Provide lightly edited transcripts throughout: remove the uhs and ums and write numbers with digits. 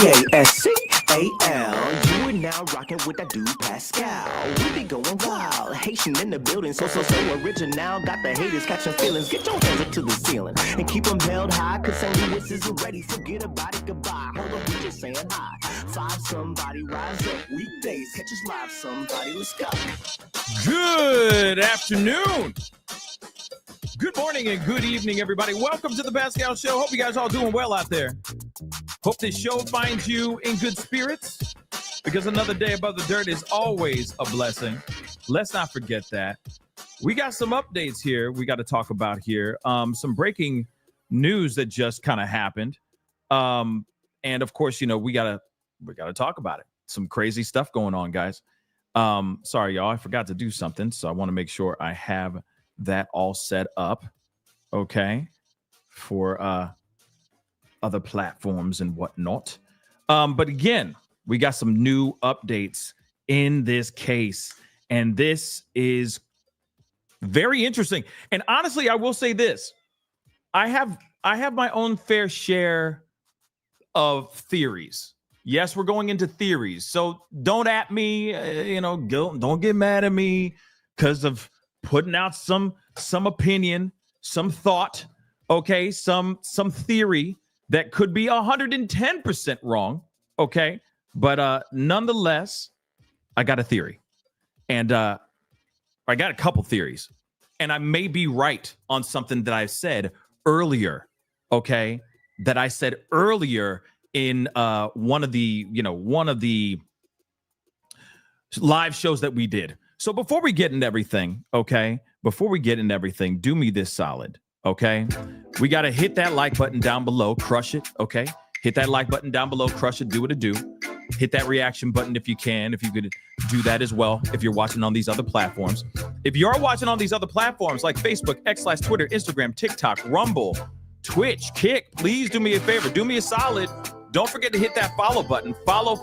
Pascal. You are now rocking with that dude Pascal. We be going wild, Haitian in the building, so original. Got the haters catching feelings. Get your hands up to the ceiling and keep them held high. Cause St. Louis isn't ready. Forget about it, goodbye. Hold on, we just saying hi. Five somebody rise up. Weekdays, catch us live. Somebody, let's go. Good afternoon. Good morning and good evening, everybody. Welcome to the Pascal Show. Hope you guys all doing well out there. Hope this show finds you in good spirits, because another day above the dirt is always a blessing. Let's not forget that. We got some updates here we got to talk about here. Some breaking news that just kind of happened. And of course, you know, we gotta talk about it. Some crazy stuff going on, guys. Sorry, y'all. I forgot to do something, so I want to make sure I have that all set up, okay, for other platforms and whatnot. But again, we got some new updates in this case, and this is very interesting. And honestly, I will say this: I have my own fair share of theories. Yes, we're going into theories, so don't at me. Don't get mad at me because of putting out some opinion, some thought, okay, some theory that could be 110% wrong, okay? But nonetheless, I got a theory. And I got a couple theories. And I may be right on something that I said earlier, okay? That I said earlier in one of the live shows that we did. So before we get into everything, okay, do me this solid, okay? We got to hit that like button down below, crush it, okay? Hit that like button down below, crush it, do what it do. Hit that reaction button if you can, if you could do that as well, if you're watching on these other platforms. If you are watching on these other platforms like Facebook, X/Twitter, Instagram, TikTok, Rumble, Twitch, Kick, please do me a favor, do me a solid. Don't forget to hit that follow button. Follow.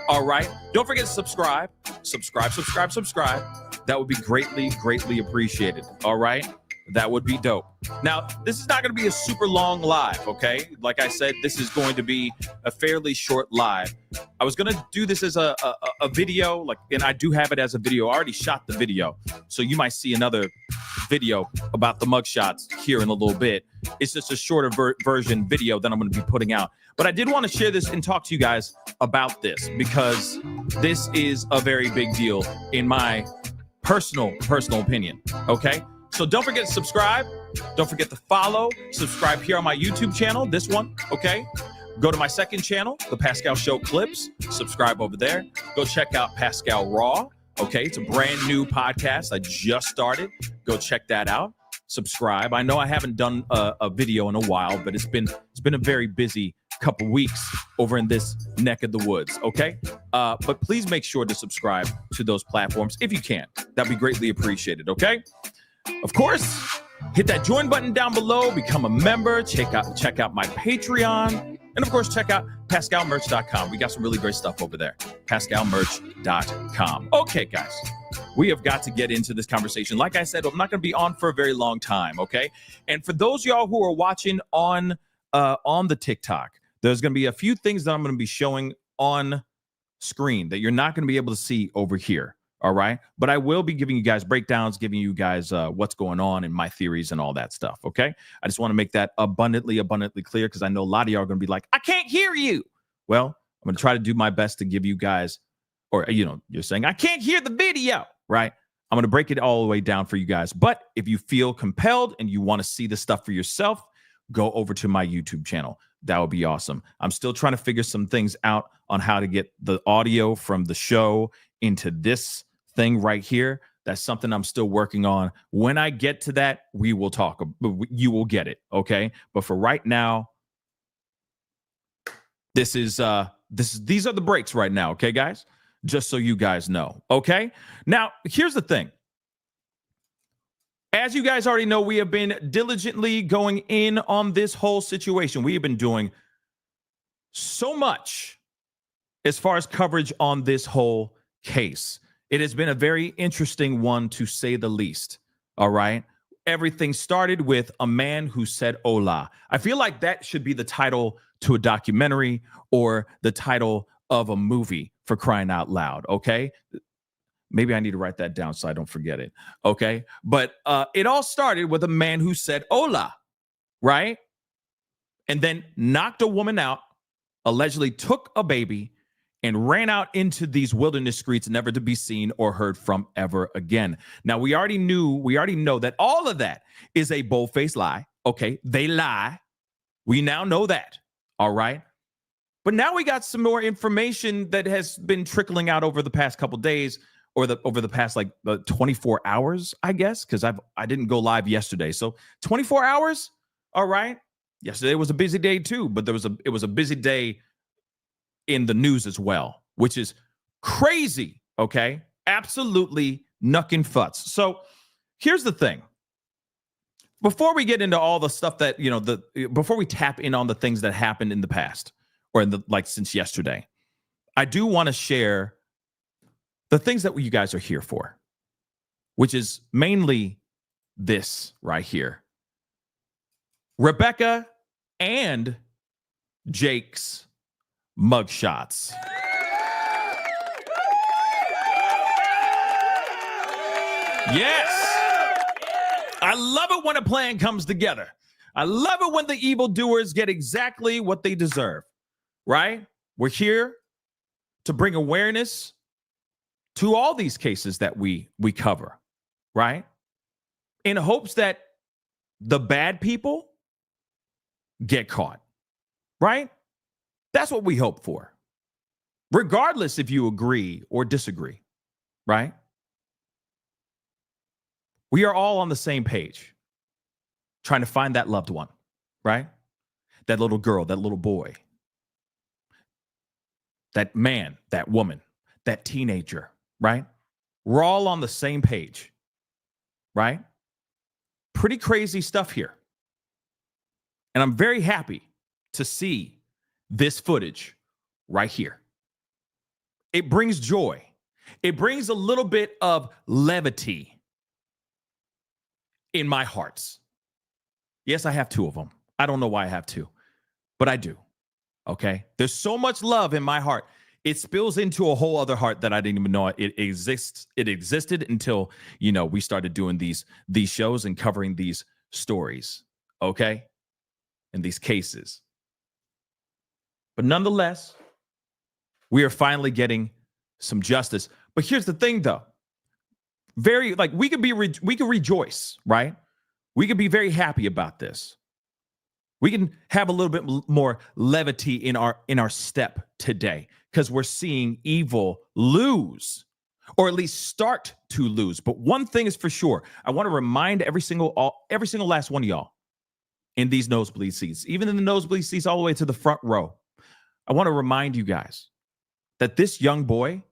All right. Don't forget to subscribe. Subscribe. That would be greatly appreciated. All right. That would be dope. Now, this is not going to be a super long live, okay? Like I said, this is going to be a fairly short live. I was going to do this as a video, and I do have it as a video. I already shot the video, so you might see another video about the mugshots here in a little bit. It's just a shorter version video that I'm going to be putting out. But I did want to share this and talk to you guys about this, because this is a very big deal in my personal opinion, okay? So don't forget to subscribe. Don't forget to follow. Subscribe here on my YouTube channel, this one, okay? Go to my second channel, The Pascal Show Clips. Subscribe over there. Go check out Pascal Raw, okay? It's a brand new podcast I just started. Go check that out. Subscribe. I know I haven't done a video in a while, but it's been a very busy couple weeks over in this neck of the woods, okay? But please make sure to subscribe to those platforms if you can. That'd be greatly appreciated, okay? Of course, hit that join button down below, become a member, check out my Patreon, and of course, check out pascalmerch.com. We got some really great stuff over there. pascalmerch.com. Okay, guys, we have got to get into this conversation. Like I said, I'm not going to be on for a very long time, okay? And for those of y'all who are watching on the TikTok, there's going to be a few things that I'm going to be showing on screen that you're not going to be able to see over here. All right. But I will be giving you guys breakdowns, giving you guys what's going on and my theories and all that stuff. OK, I just want to make that abundantly clear, because I know a lot of y'all are going to be like, I can't hear you. Well, I'm going to try to do my best to give you guys, or, you're saying I can't hear the video. Right. I'm going to break it all the way down for you guys. But if you feel compelled and you want to see the stuff for yourself, go over to my YouTube channel. That would be awesome. I'm still trying to figure some things out on how to get the audio from the show into this thing right here. That's something I'm still working on. When I get to that, we will talk. You will get it, okay? But for right now, these are the breaks right now, okay, guys? Just so you guys know, okay? Now, here's the thing. As you guys already know, we have been diligently going in on this whole situation. We have been doing so much as far as coverage on this whole case. It has been a very interesting one, to say the least. All right. everything started with a man who said hola. I feel like that should be the title to a documentary or the title of a movie, for crying out loud, okay? Maybe I need to write that down so I don't forget it, okay? But it all started with a man who said hola, right? And then knocked a woman out, allegedly took a baby, and ran out into these wilderness streets, never to be seen or heard from ever again. Now, we already know that all of that is a bold-faced lie. Okay, they lie. We now know that, all right? But now we got some more information that has been trickling out over the past couple days, or over the past 24 hours, I guess, because I didn't go live yesterday. So 24 hours, all right? Yesterday was a busy day too, but it was a busy day in the news as well, which is crazy, okay? Absolutely knuckin' futz. So here's the thing. Before we get into all the stuff that, before we tap in on the things that happened in the past or since yesterday, I do want to share the things that you guys are here for, which is mainly this right here. Rebecca and Jake's mugshots. Yes. I love it when a plan comes together. I love it when the evildoers get exactly what they deserve, right? We're here to bring awareness to all these cases that we cover, right? In hopes that the bad people get caught, right? That's what we hope for, regardless if you agree or disagree, right? We are all on the same page, trying to find that loved one, right? That little girl, that little boy, that man, that woman, that teenager, right? We're all on the same page, right? Pretty crazy stuff here. And I'm very happy to see this footage right here. It brings joy. It brings a little bit of levity in my hearts. Yes, I have two of them. I don't know why I have two, but I do. Okay? There's so much love in my heart. It spills into a whole other heart that I didn't even know it exists. It existed until, we started doing these shows and covering these stories. Okay? And these cases. But nonetheless, we are finally getting some justice. But here's the thing, though. We could rejoice, right? We could be very happy about this. We can have a little bit more levity in our step today because we're seeing evil lose, or at least start to lose. But one thing is for sure, I want to remind every single last one of y'all in these nosebleed seats, even in the nosebleed seats all the way to the front row. I want to remind you guys that this young boy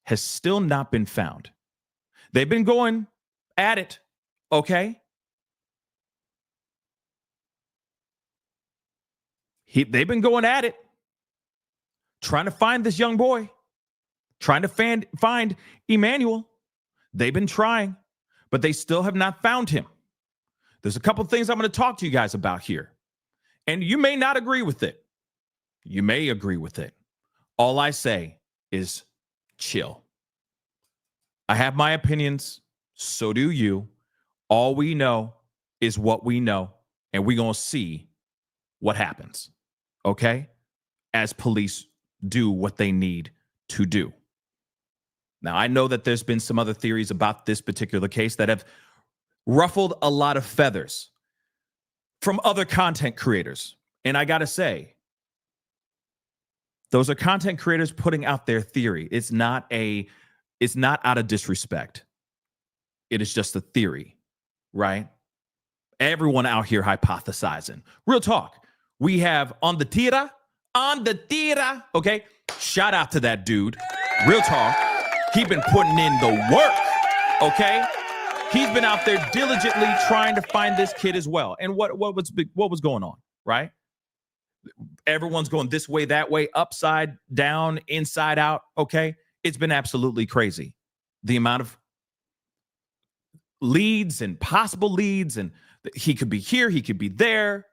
has still not been found. They've been going at it, okay? They've been going at it, trying to find this young boy, trying to find Emmanuel. They've been trying, but they still have not found him. There's a couple things I'm going to talk to you guys about here, and you may not agree with it. You may agree with it. All I say is chill. I have my opinions. So do you. All we know is what we know, and we're going to see what happens, okay? As police do what they need to do. Now, I know that there's been some other theories about this particular case that have ruffled a lot of feathers from other content creators. And I got to say, those are content creators putting out their theory. It's not out of disrespect. It is just a theory, right? Everyone out here hypothesizing. Real talk. We have on the tira, okay? Shout out to that dude. Real talk. He's been putting in the work, okay? He's been out there diligently trying to find this kid as well. And what was going on, right? Everyone's going this way, that way, upside down, inside out, okay? It's been absolutely crazy. The amount of leads and possible leads, and he could be here, he could be there.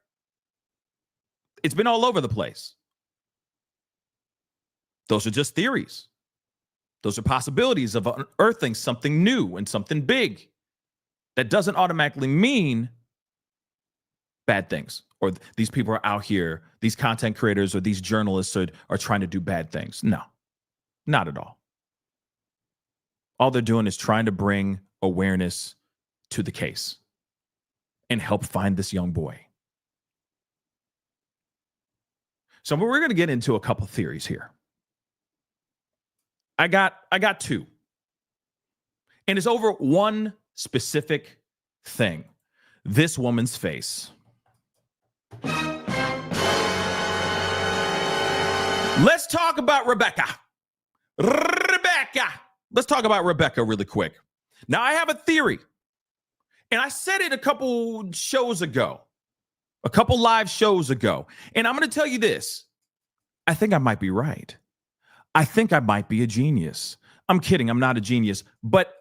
It's been all over the place. Those are just theories. Those are possibilities of unearthing something new and something big. That doesn't automatically mean bad things, or these people are out here, these content creators or these journalists are trying to do bad things. No, not at all. All they're doing is trying to bring awareness to the case and help find this young boy. So we're going to get into a couple theories here. I got two. And it's over one specific thing. This woman's face. Let's talk about Rebecca. Let's talk about Rebecca really quick. Now, I have a theory. And I said it a couple shows ago. A couple live shows ago. And I'm going to tell you this. I think I might be right. I think I might be a genius. I'm kidding. I'm not a genius. But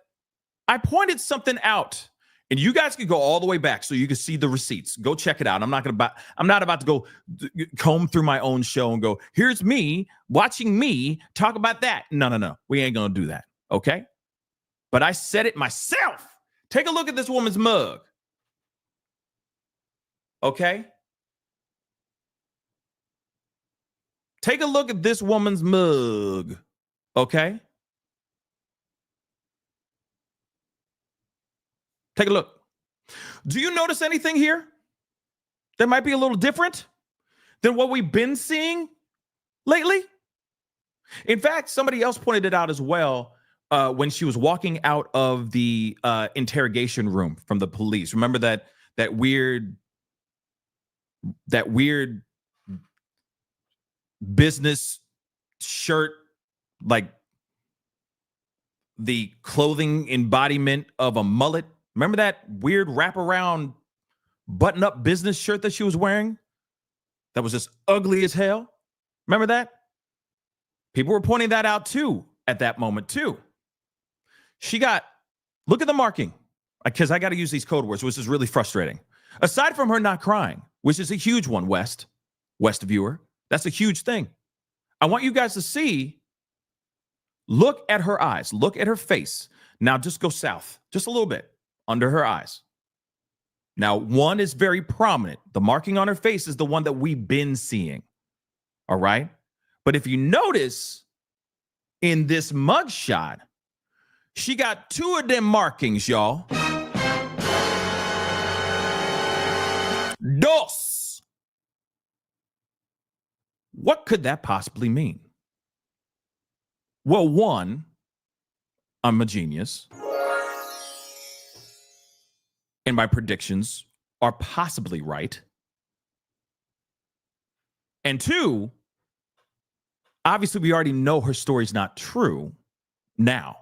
I pointed something out. And you guys can go all the way back so you can see the receipts. Go check it out. I'm not about to go comb through my own show and go, here's me watching me talk about that. No. We ain't going to do that. Okay? But I said it myself. Take a look at this woman's mug. Okay? Take a look at this woman's mug. Okay? Take a look. Do you notice anything here that might be a little different than what we've been seeing lately? In fact, somebody else pointed it out as well when she was walking out of the interrogation room from the police. Remember that weird business shirt, like the clothing embodiment of a mullet? Remember that weird wraparound button-up business shirt that she was wearing? That was just ugly as hell. Remember that? People were pointing that out too at that moment too. Look at the marking, because I got to use these code words, which is really frustrating. Aside from her not crying, which is a huge one, West viewer, that's a huge thing. I want you guys to see, look at her eyes, look at her face. Now just go south, just a little bit. Under her eyes. Now, one is very prominent. The marking on her face is the one that we've been seeing. All right? But if you notice in this mugshot, she got two of them markings, y'all. Dos. What could that possibly mean? Well, one, I'm a genius. And my predictions are possibly right. And two, obviously we already know her story's not true now.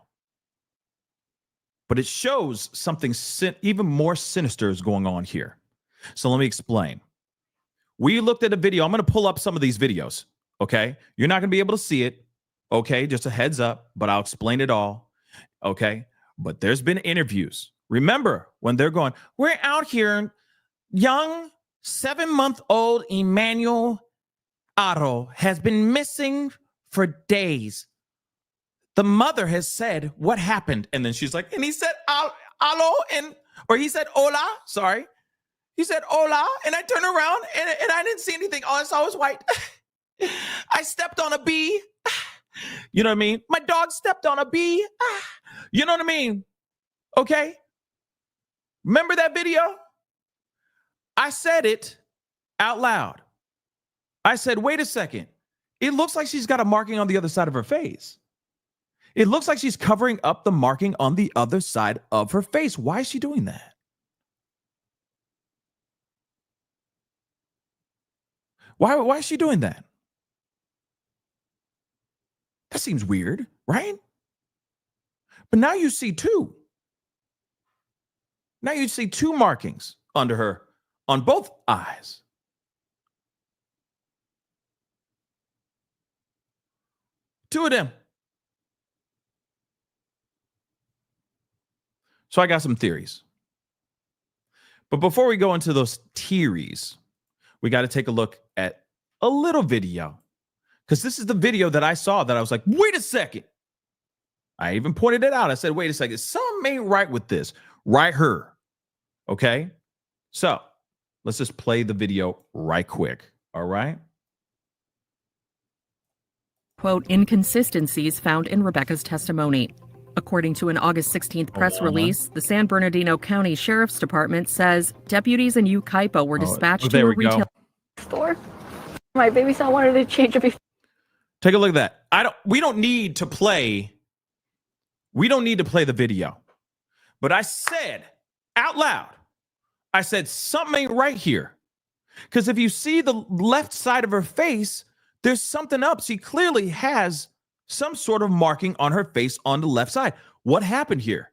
But it shows something even more sinister is going on here. So let me explain. We looked at a video. I'm going to pull up some of these videos, okay? You're not going to be able to see it, okay? Just a heads up, but I'll explain it all, okay? But there's been interviews. Remember when they're going, we're out here, young 7-month-old Emmanuel Haro has been missing for days. The mother has said, what happened? And then she's like, and he said, alo, or he said, hola, sorry. He said, hola, and I turned around and I didn't see anything. All I saw was white. I stepped on a bee. You know what I mean? My dog stepped on a bee. You know what I mean? Okay? Remember that video? I said it out loud. I said, wait a second. It looks like she's got a marking on the other side of her face. It looks like she's covering up the marking on the other side of her face. Why is she doing that? Why is she doing that? That seems weird, right? But now you see two. Now you see two markings under her on both eyes. Two of them. So I got some theories. But before we go into those theories, we got to take a look at a little video. Because this is the video that I saw that I was like, wait a second. I even pointed it out. I said, wait a second. Something ain't right with this. Right here. Okay? So let's just play the video right quick. All right? Quote, inconsistencies found in Rebecca's testimony. According to an August 16th press release, the San Bernardino County Sheriff's Department says deputies in Ukaipa were dispatched to a retail store. My babysitter wanted to change it before. Take a look at that. We don't need to play the video. But I said out loud, I said something ain't right here. Because if you see the left side of her face, there's something up. She clearly has some sort of marking on her face on the left side. What happened here?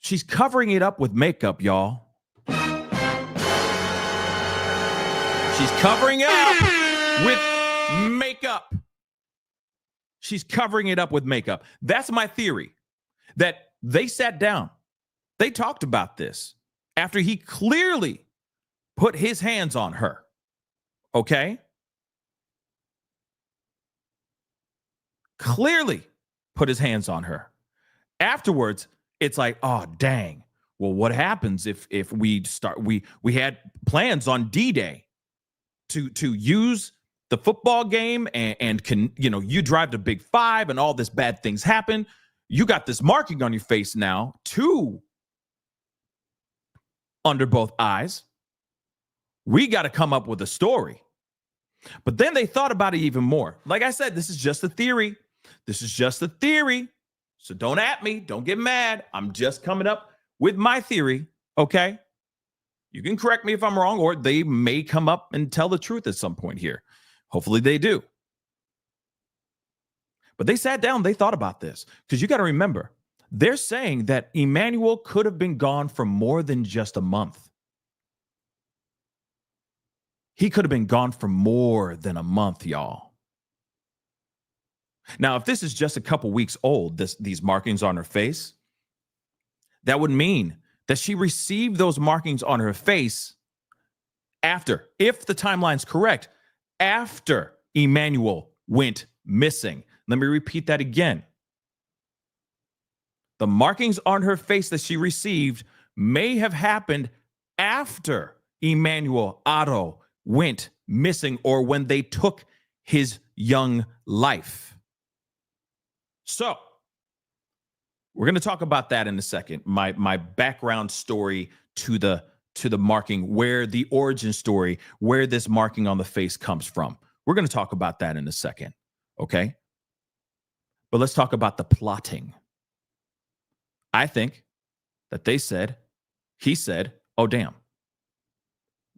She's covering it up with makeup, y'all. She's covering it up with makeup. She's covering it up with makeup. That's my theory. That they sat down. They talked about this after he clearly put his hands on her. Okay? Clearly put his hands on her. Afterwards, it's like, oh, dang. Well, what happens if we had plans on D-Day to use the football game and can, you drive the Big Five and all this bad things happen. You got this marking on your face now, 2 under both eyes. We got to come up with a story. But then they thought about it even more. Like I said, this is just a theory. This is just a theory. So don't at me. Don't get mad. I'm just coming up with my theory. Okay? You can correct me if I'm wrong, or they may come up and tell the truth at some point here. Hopefully they do. But they sat down. They thought about this. Because you got to remember, they're saying that Emmanuel could have been gone for more than just a month. He could have been gone for more than a month, y'all. Now, if this is just a couple weeks old, these markings on her face, that would mean that she received those markings on her face after, if the timeline's correct, after Emmanuel went missing. Let me repeat that again. The markings on her face that she received may have happened after Emmanuel Haro went missing, or when they took his young life. So we're going to talk about that in a second. My background story to the marking, where the origin story, where this marking on the face comes from. We're going to talk about that in a second. Okay? But let's talk about the plotting. I think that he said, oh, damn.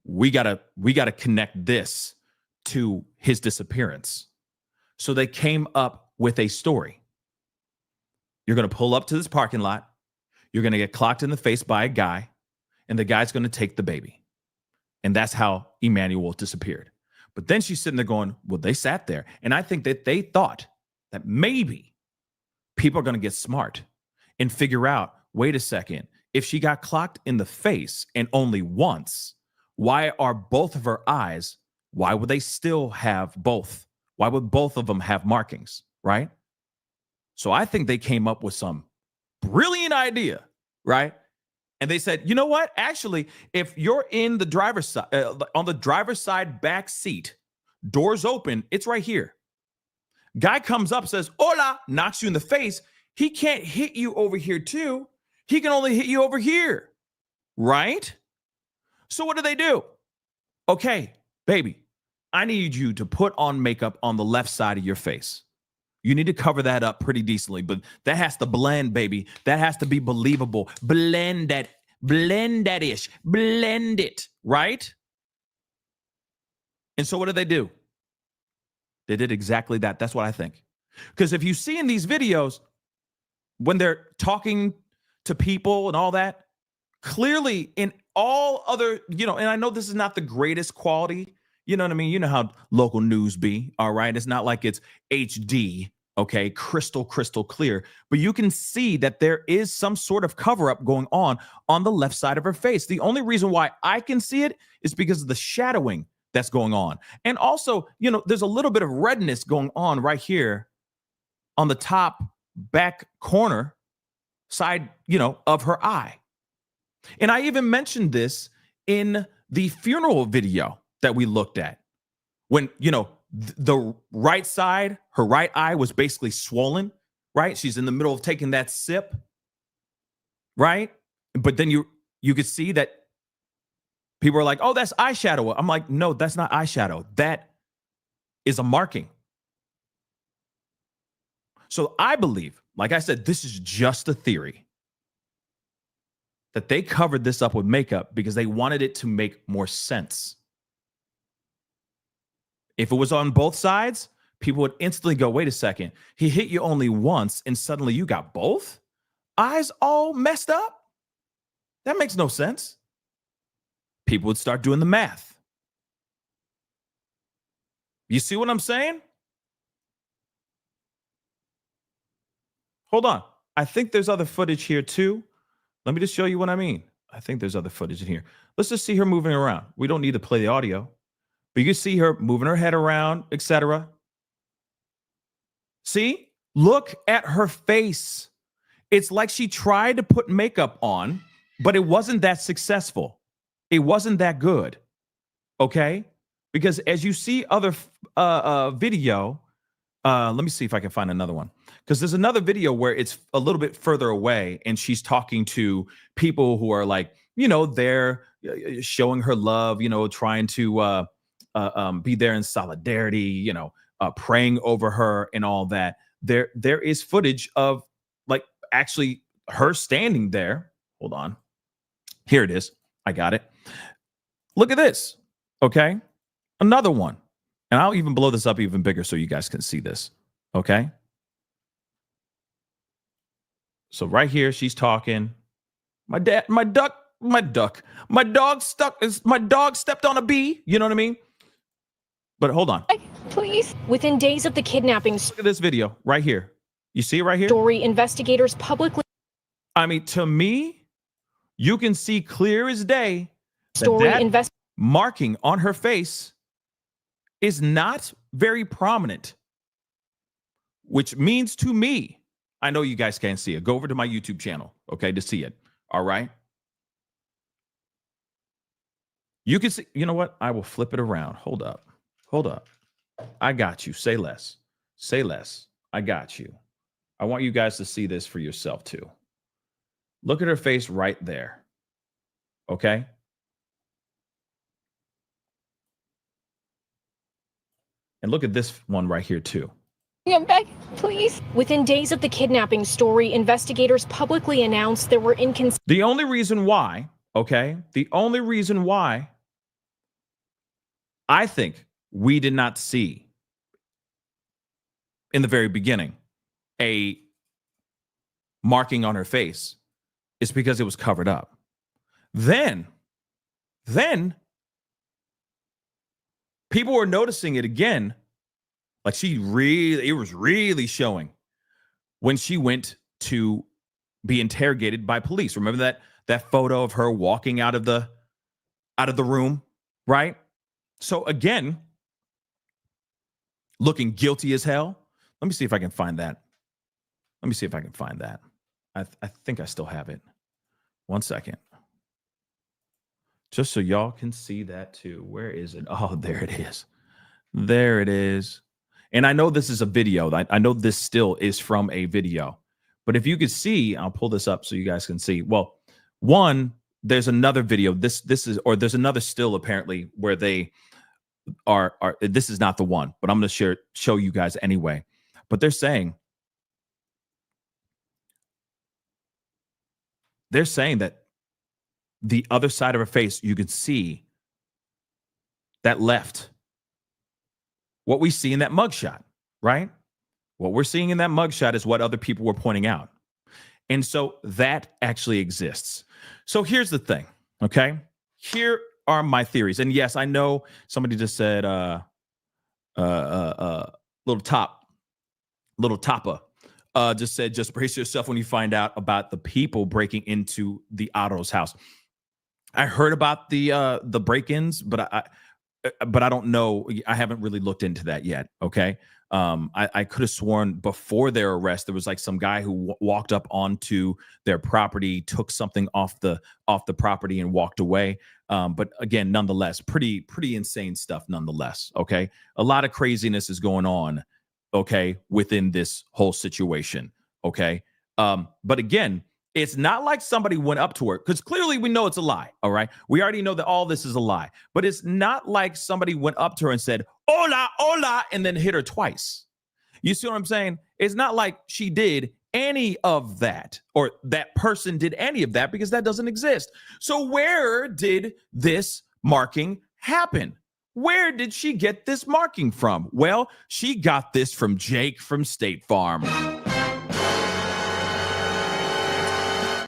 We gotta connect this to his disappearance. So they came up with a story. You're going to pull up to this parking lot. You're going to get clocked in the face by a guy, and the guy's going to take the baby. And that's how Emmanuel disappeared. But then she's sitting there going, well, they sat there. And I think that they thought that maybe people are going to get smart and figure out, wait a second, if she got clocked in the face and only once, why are both of her eyes, why would they still have both? Why would both of them have markings, right? So I think they came up with some brilliant idea, right? And they said, you know what? Actually, if you're in the driver's side, on the driver's side back seat, doors open, it's right here. Guy comes up, says, hola, knocks you in the face. He can't hit you over here too. He can only hit you over here, right? So what do? Okay, baby, I need you to put on makeup on the left side of your face. You need to cover that up pretty decently, but that has to blend, baby. That has to be believable. Blend that ish. Blend it, right? And so what do? They did exactly that. That's what I think. Because if you see in these videos, when they're talking to people and all that, clearly in all other, and I know this is not the greatest quality, you know what I mean? You know how local news be, all right? It's not like it's HD, okay, crystal clear. But you can see that there is some sort of cover-up going on the left side of her face. The only reason why I can see it is because of the shadowing that's going on. And also, you know, there's a little bit of redness going on right here on the top back corner side, you know, of her eye. And I even mentioned this in the funeral video that we looked at when, you know, the right side, her right eye was basically swollen, right? She's in the middle of taking that sip, right? But then you could see that people are like, oh, that's eyeshadow. I'm like, no, that's not eyeshadow. That is a marking. So I believe, like I said, this is just a theory, that they covered this up with makeup because they wanted it to make more sense. If it was on both sides, people would instantly go, wait a second, he hit you only once and suddenly you got both eyes all messed up? That makes no sense. People would start doing the math. You see what I'm saying? Hold on. I think there's other footage here too. Let me just show you what I mean. I think there's other footage in here. Let's just see her moving around. We don't need to play the audio, but you can see her moving her head around, etc. See? Look at her face. It's like she tried to put makeup on, but it wasn't that successful. It wasn't that good. Okay? Because as you see other video, let me see if I can find another one. Because there's another video where it's a little bit further away and she's talking to people who are like, you know, they're showing her love, you know, trying to be there in solidarity, you know, praying over her and all that. There is footage of like actually her standing there. Hold on. Here it is. I got it. Look at this. Okay. Another one. And I'll even blow this up even bigger so you guys can see this. Okay. So right here, she's talking. My dog stepped on a bee. You know what I mean? But hold on. Please. Within days of the kidnapping Look at this video right here. You see it right here? story, investigators publicly. I mean, to me, you can see clear as day Story that marking on her face is not very prominent, which means to me, I know you guys can't see it. Go over to my YouTube channel, okay, to see it. All right. You can see, you know what? I will flip it around. Hold up. Hold up. I got you. Say less. Say less. I got you. I want you guys to see this for yourself too. Look at her face right there. Okay. And look at this one right here too. I'm back, please. Within days of the kidnapping story, investigators publicly announced there were inconsistencies. The only reason why, okay, the only reason why I think we did not see in the very beginning a marking on her face is because it was covered up. Then people were noticing it again. Like it was really showing when she went to be interrogated by police. Remember that photo of her walking out of the room, right? So again, looking guilty as hell. Let me see if I can find that. Let me see if I can find that. I think I still have it. 1 second. Just so y'all can see that too. Where is it? Oh, there it is. There it is. And I know this is a video. I know this still is from a video. But if you could see, I'll pull this up so you guys can see. Well, one, there's another video. There's another still apparently where they are this is not the one, but I'm going to show you guys anyway. But they're saying that the other side of her face, you can see that left. What we see in that mugshot, right? What we're seeing in that mugshot is what other people were pointing out. And so that actually exists. So here's the thing, okay? Here are my theories. And yes, I know somebody just said little top. little Tapa just said, just brace yourself when you find out about the people breaking into the Haro's house. I heard about the break-ins, but I don't know. I haven't really looked into that yet. Okay. I could have sworn before their arrest, there was like some guy who walked up onto their property, took something off the property and walked away. But again, nonetheless, pretty insane stuff nonetheless. Okay. A lot of craziness is going on. Okay. Within this whole situation. Okay. But again, it's not like somebody went up to her, because clearly we know it's a lie. All right. We already know that all this is a lie, but it's not like somebody went up to her and said, hola, hola, and then hit her twice. You see what I'm saying? It's not like she did any of that, or that person did any of that, because that doesn't exist. So where did this marking happen? Where did she get this marking from? Well, she got this from Jake from State Farm.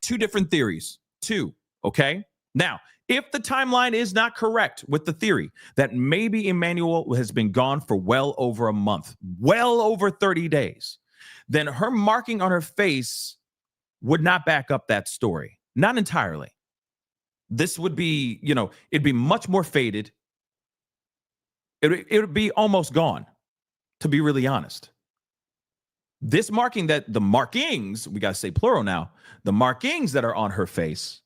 Two different theories. Two, okay? Now, if the timeline is not correct with the theory that maybe Emmanuel has been gone for well over a month, well over 30 days, then her marking on her face would not back up that story. Not entirely. This would be, it'd be much more faded. It would be almost gone, to be really honest. This marking, that the markings, we got to say plural now, the markings that are on her face,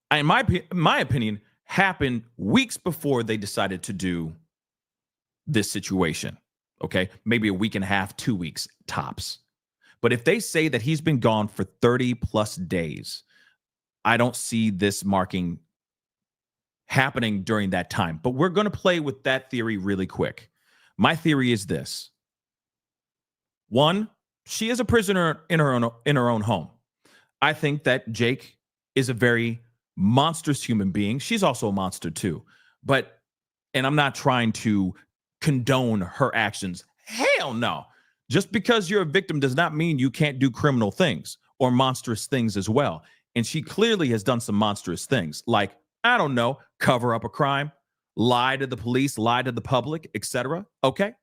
in my opinion, happened weeks before they decided to do this situation. Okay, maybe a week and a half, 2 weeks tops. But if they say that he's been gone for 30 plus days, I don't see this marking happening during that time. But we're going to play with that theory really quick. My theory is this. One, she is a prisoner in her own home. I think that Jake is a very monstrous human being. She's also a monster too. And I'm not trying to condone her actions. Hell no. Just because you're a victim does not mean you can't do criminal things or monstrous things as well. And she clearly has done some monstrous things, like, I don't know, cover up a crime, lie to the police, lie to the public, etc. Okay.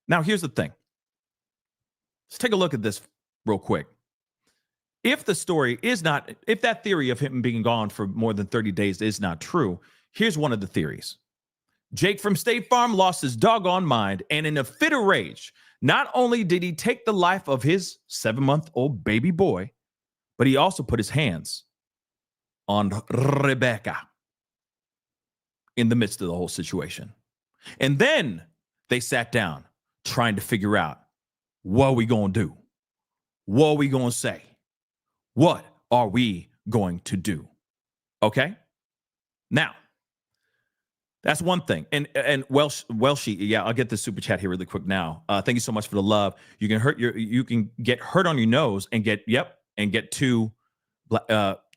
Now, here's the thing. Let's take a look at this real quick. If that theory of him being gone for more than 30 days is not true, here's one of the theories. Jake from State Farm lost his doggone mind, and in a fit of rage, not only did he take the life of his 7-month-old baby boy, but he also put his hands on Rebecca in the midst of the whole situation. And then they sat down trying to figure out, what are we going to do? What are we going to say? What are we going to do? Okay? Now, that's one thing. And Welshie, yeah, I'll get the super chat here really quick now. Thank you so much for the love. You can get hurt on your nose and get two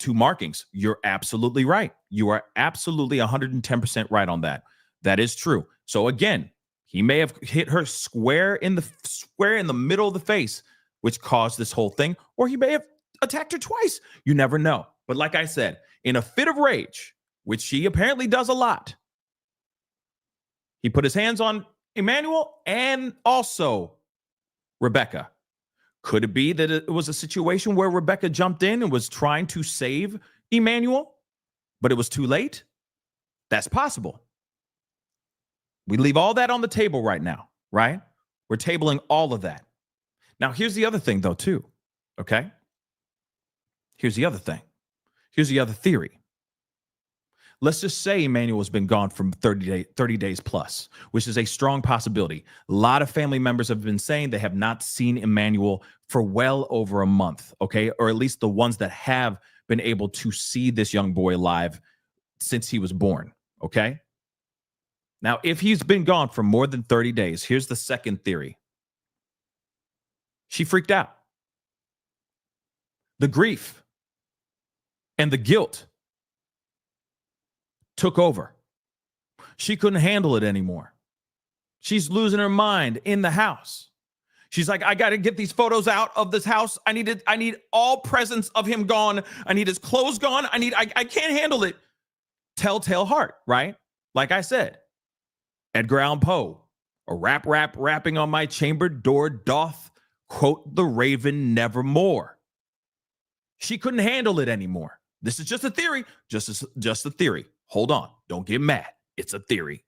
markings. You're absolutely right. You are absolutely 110% right on that. That is true. So again, he may have hit her square in the middle of the face, which caused this whole thing, or he may have attacked her twice. You never know. But like I said, in a fit of rage, which she apparently does a lot, he put his hands on Emmanuel and also Rebecca. Could it be that it was a situation where Rebecca jumped in and was trying to save Emmanuel, but it was too late? That's possible. We leave all that on the table right now, right? We're tabling all of that. Now, here's the other thing, though, too, okay? Here's the other thing. Here's the other theory. Let's just say Emmanuel has been gone from 30 days plus, which is a strong possibility. A lot of family members have been saying they have not seen Emmanuel for well over a month, okay? Or at least the ones that have been able to see this young boy alive since he was born, okay? Now, if he's been gone for more than 30 days, here's the second theory. She freaked out. The grief and the guilt took over. She couldn't handle it anymore. She's losing her mind in the house. She's like, I got to get these photos out of this house. I need all presence of him gone. I need his clothes gone. I can't handle it. Telltale heart, right? Like I said, Edgar Allan Poe, A rapping on my chamber door doth quote the raven nevermore. She couldn't handle it anymore. This is just a theory, just a theory. Hold on, don't get mad. It's a theory.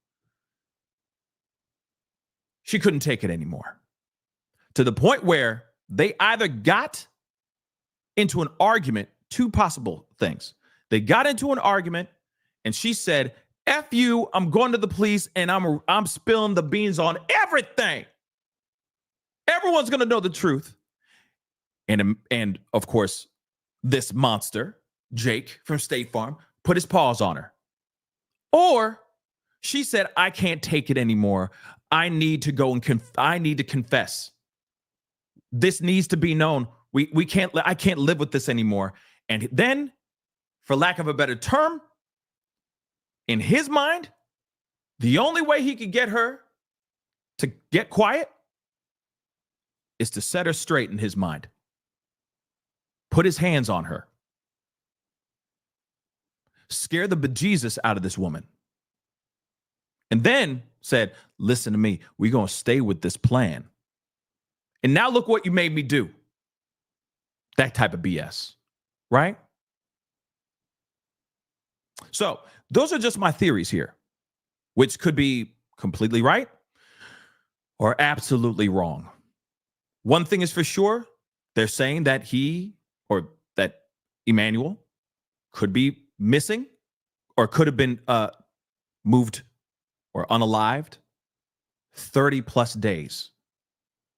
She couldn't take it anymore. To the point where they either got into an argument, two possible things. They got into an argument and she said, F you, I'm going to the police and I'm spilling the beans on everything. Everyone's going to know the truth. And of course, this monster, Jake from State Farm, put his paws on her. Or she said, I can't take it anymore. I need to go and I need to confess. This needs to be known. I can't live with this anymore. And then, for lack of a better term, in his mind, the only way he could get her to get quiet is to set her straight in his mind. Put his hands on her. Scare the bejesus out of this woman. And then said, listen to me, we're going to stay with this plan. And now look what you made me do. That type of BS, right? So those are just my theories here, which could be completely right or absolutely wrong. One thing is for sure, they're saying that that Emmanuel could be missing or could have been moved or unalived 30 plus days.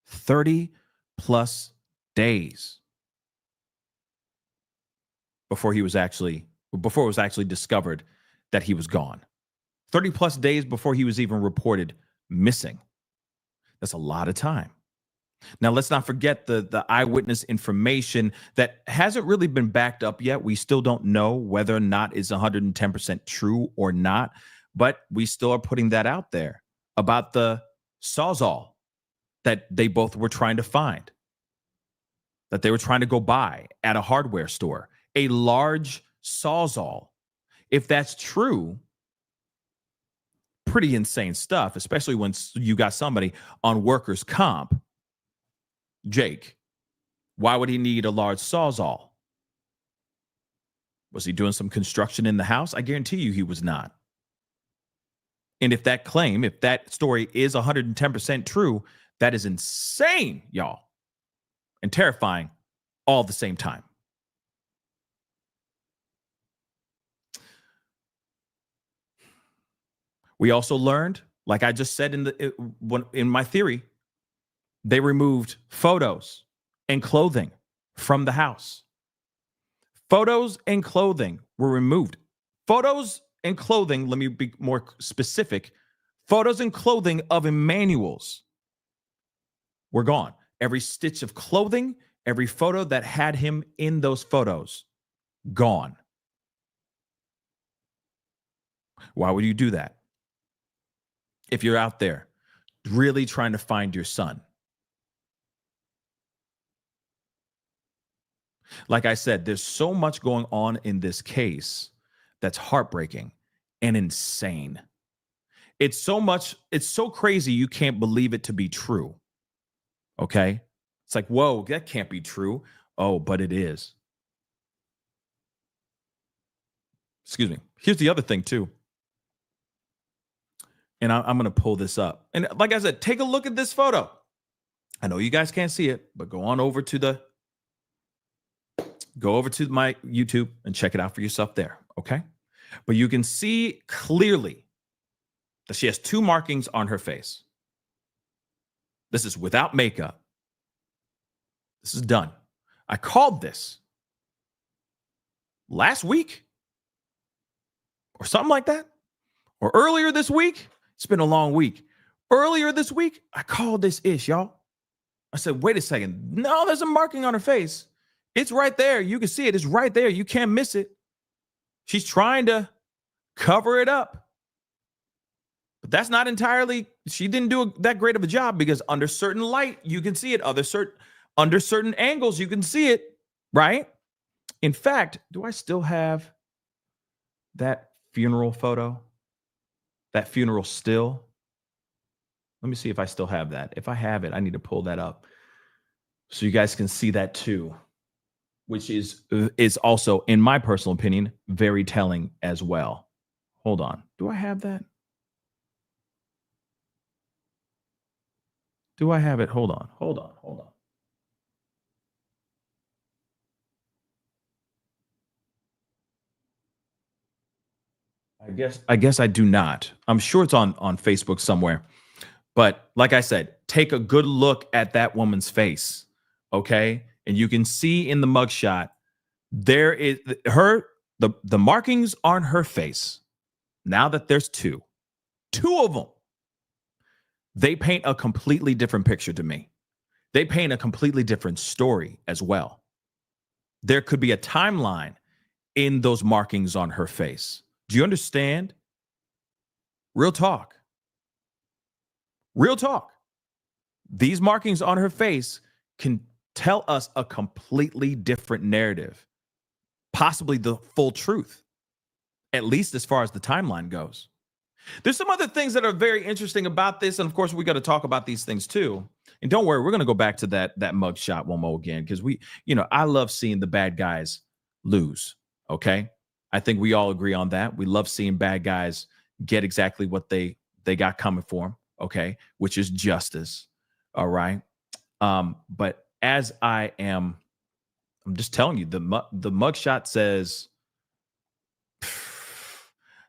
30 plus days before it was actually discovered that he was gone. 30 plus days before he was even reported missing. That's a lot of time. Now, let's not forget the eyewitness information that hasn't really been backed up yet. We still don't know whether or not it's 110% true or not, but we still are putting that out there about the Sawzall that they both were trying to find, that they were trying to go buy at a hardware store, a large Sawzall. If that's true, pretty insane stuff, especially when you got somebody on workers' comp. Jake, why would he need a large Sawzall? Was he doing some construction in the house? I guarantee you he was not. And if that story is 110% true, that is insane, y'all, and terrifying all at the same time. We also learned, like I just said in my theory, they removed photos and clothing from the house. Photos and clothing were removed. Photos and clothing, let me be more specific, photos and clothing of Emmanuel's were gone. Every stitch of clothing, every photo that had him in those photos, gone. Why would you do that? If you're out there really trying to find your son. Like I said, there's so much going on in this case that's heartbreaking and insane. It's so crazy you can't believe it to be true. Okay? It's like, whoa, that can't be true. Oh, but it is. Excuse me. Here's the other thing too. And I'm going to pull this up. And like I said, take a look at this photo. I know you guys can't see it, but go over to my YouTube and check it out for yourself there, okay? But you can see clearly that she has two markings on her face. This is without makeup. This is done. I called this last week or something like that, or earlier this week. It's been a long week. Earlier this week, I called this ish, y'all. I said, wait a second. No, there's a marking on her face. It's right there. You can see it. It's right there. You can't miss it. She's trying to cover it up. But that's not entirely, she didn't do that great of a job, because under certain light, you can see it. Under certain angles, you can see it, right? In fact, do I still have that funeral photo? That funeral still? Let me see if I still have that. If I have it, I need to pull that up so you guys can see that too, which is also, in my personal opinion, very telling as well. Hold on. Do I have that? Do I have it? Hold on. I guess I do not. I'm sure it's on Facebook somewhere. But like I said, take a good look at that woman's face, okay? And you can see in the mugshot, there is the markings on her face. Now that there's two of them, they paint a completely different picture to me. They paint a completely different story as well. There could be a timeline in those markings on her face. Do you understand? Real talk. These markings on her face can tell us a completely different narrative, possibly the full truth, at least as far as the timeline goes. There's some other things that are very interesting about this, and of course, we got to talk about these things too. And don't worry, we're going to go back to that mugshot one more again, because I love seeing the bad guys lose. Okay, I think we all agree on that. We love seeing bad guys get exactly what they got coming for them. Okay, which is justice. All right. But as I'm just telling you, the mugshot says,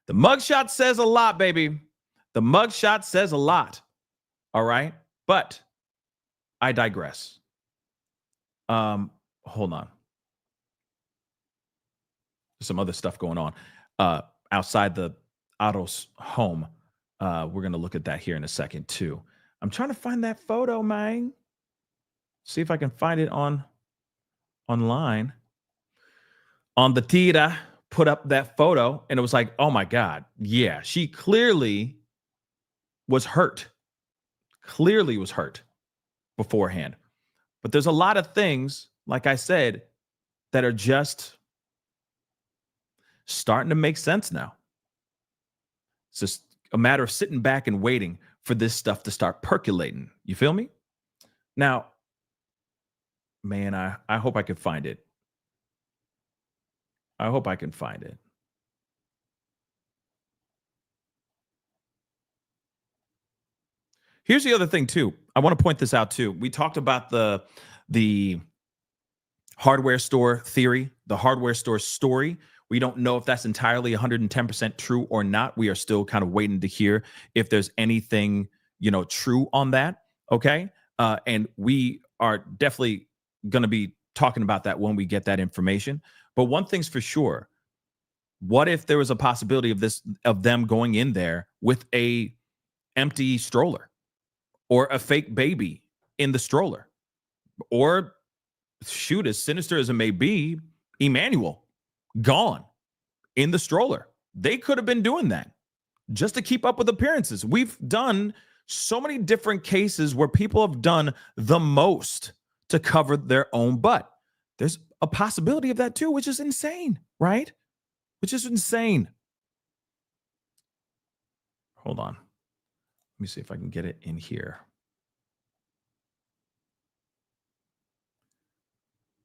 the mugshot says a lot, baby. The mugshot says a lot. All right. But I digress. Hold on. There's some other stuff going on outside the Otto's home. We're going to look at that here in a second too. I'm trying to find that photo, man. See if I can find it online. On the tira, put up that photo, and it was like, oh my God, yeah, she clearly was hurt. Clearly was hurt beforehand. But there's a lot of things, like I said, that are just starting to make sense now. It's just a matter of sitting back and waiting for this stuff to start percolating. You feel me? Now, man, I hope I can find it. Here's the other thing too. I want to point this out too. We talked about the hardware store theory, the hardware store story. We don't know if that's entirely 110% true or not. We are still kind of waiting to hear if there's anything, true on that. Okay. And we are definitely going to be talking about that when we get that information. But one thing's for sure. What if there was a possibility of them going in there with a empty stroller or a fake baby in the stroller? Or shoot, as sinister as it may be, Emmanuel gone in the stroller. They could have been doing that just to keep up with appearances. We've done so many different cases where people have done the most to cover their own butt. There's a possibility of that too, which is insane, right? Which is insane. Hold on. Let me see if I can get it in here.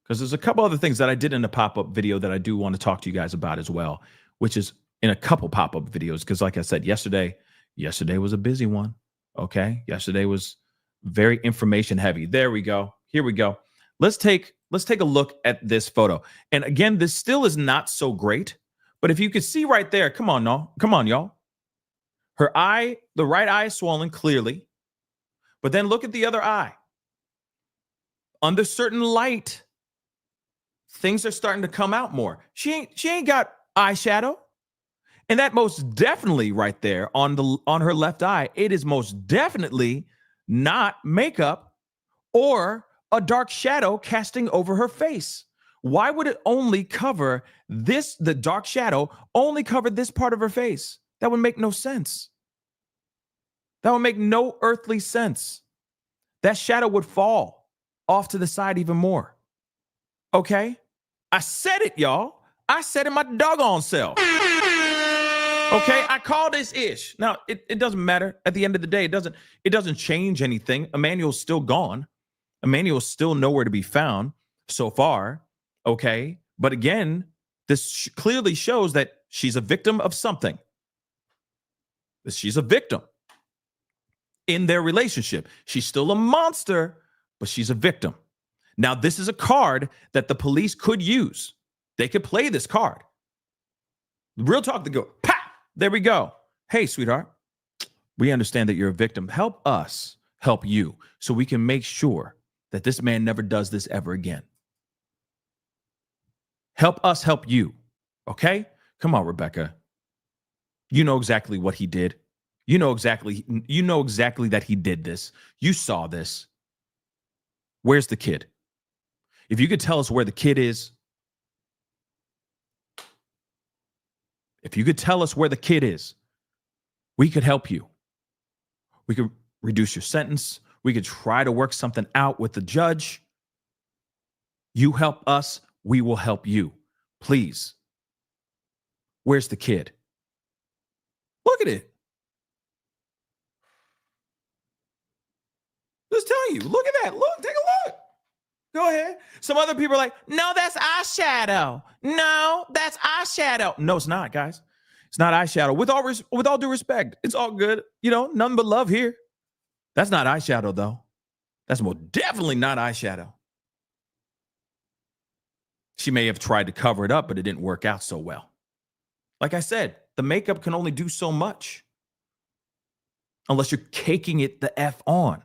Because there's a couple other things that I did in a pop-up video that I do want to talk to you guys about as well, which is in a couple pop-up videos. Because like I said, yesterday was a busy one. Okay. Yesterday was very information heavy. There we go. Here we go. Let's take a look at this photo. And again, this still is not so great, but if you could see right there, come on, y'all. Her eye, the right eye is swollen clearly, but then look at the other eye. Under certain light, things are starting to come out more. She ain't got eyeshadow. And that most definitely right there on her left eye, it is most definitely not makeup or a dark shadow casting over her face. Why would it only cover this? The dark shadow only covered this part of her face. That would make no sense. That would make no earthly sense. That shadow would fall off to the side even more. Okay? I said it, y'all. I said it my doggone self. Okay, I call this ish. Now, it doesn't matter. At the end of the day, it doesn't change anything. Emmanuel's still gone. Emmanuel's still nowhere to be found so far. Okay, but again, this clearly shows that she's a victim of something. She's a victim in their relationship. She's still a monster, but she's a victim. Now, this is a card that the police could use. They could play this card. Real talk, they go, pop, there we go. Hey, sweetheart, we understand that you're a victim. Help us help you so we can make sure that this man never does this ever again. Help us help you, okay? Come on, Rebecca. You know exactly what he did. You know exactly that he did this. You saw this. Where's the kid? If you could tell us where the kid is, we could help you. We could reduce your sentence. We could try to work something out with the judge. You help us, we will help you. Please. Where's the kid? Look at it. Just tell you. Look at that. Look, take a look. Go ahead. Some other people are like, no, that's eyeshadow. No, that's eyeshadow. No, it's not, guys. It's not eyeshadow. With all due respect, it's all good. You know, nothing but love here. That's not eyeshadow, though. That's most definitely not eyeshadow. She may have tried to cover it up, but it didn't work out so well. Like I said, the makeup can only do so much unless you're caking it the F on.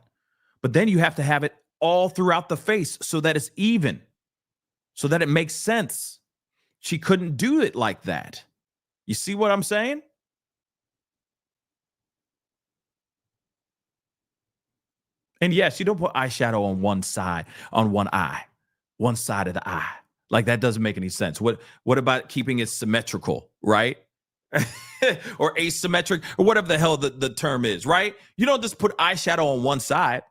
But then you have to have it all throughout the face so that it's even, so that it makes sense. She couldn't do it like that. You see what I'm saying? And yes, you don't put eyeshadow on one side, on one eye, one side of the eye. Like, that doesn't make any sense. What about keeping it symmetrical, right? Or asymmetric, or whatever the hell the term is, right? You don't just put eyeshadow on one side,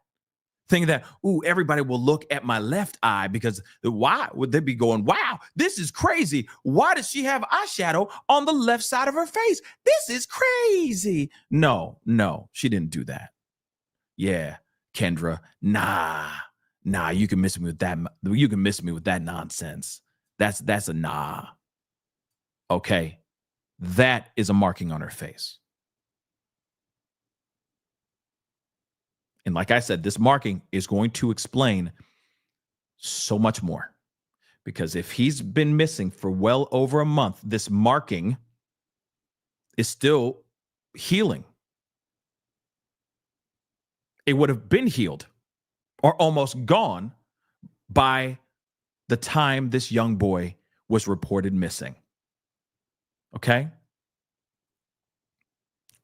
thinking that, ooh, everybody will look at my left eye, because why would they be going, wow, this is crazy. Why does she have eyeshadow on the left side of her face? This is crazy. No, she didn't do that. Yeah, Kendra, nah, you can miss me with that. You can miss me with that nonsense. That's a nah. Okay. That is a marking on her face. And like I said, this marking is going to explain so much more. Because if he's been missing for well over a month, this marking is still healing. It would have been healed or almost gone by the time this young boy was reported missing. Okay?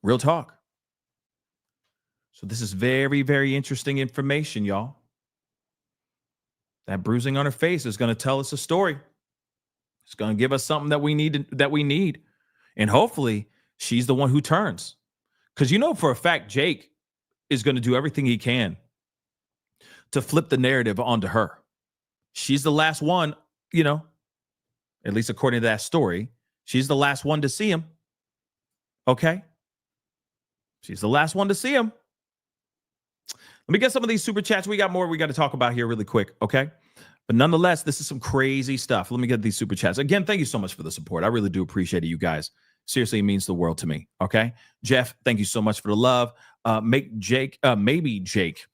Real talk. So this is very, very interesting information, y'all. That bruising on her face is going to tell us a story. It's going to give us something that we need. And hopefully she's the one who turns. Because you know for a fact Jake is going to do everything he can to flip the narrative onto her. She's the last one, you know, at least according to that story. She's the last one to see him. Okay? She's the last one to see him. Let me get some of these super chats. We got more we got to talk about here really quick, okay? But nonetheless, this is some crazy stuff. Let me get these super chats. Again, thank you so much for the support. I really do appreciate it, you guys. Seriously, it means the world to me, okay? Jeff, thank you so much for the love. Maybe Jake,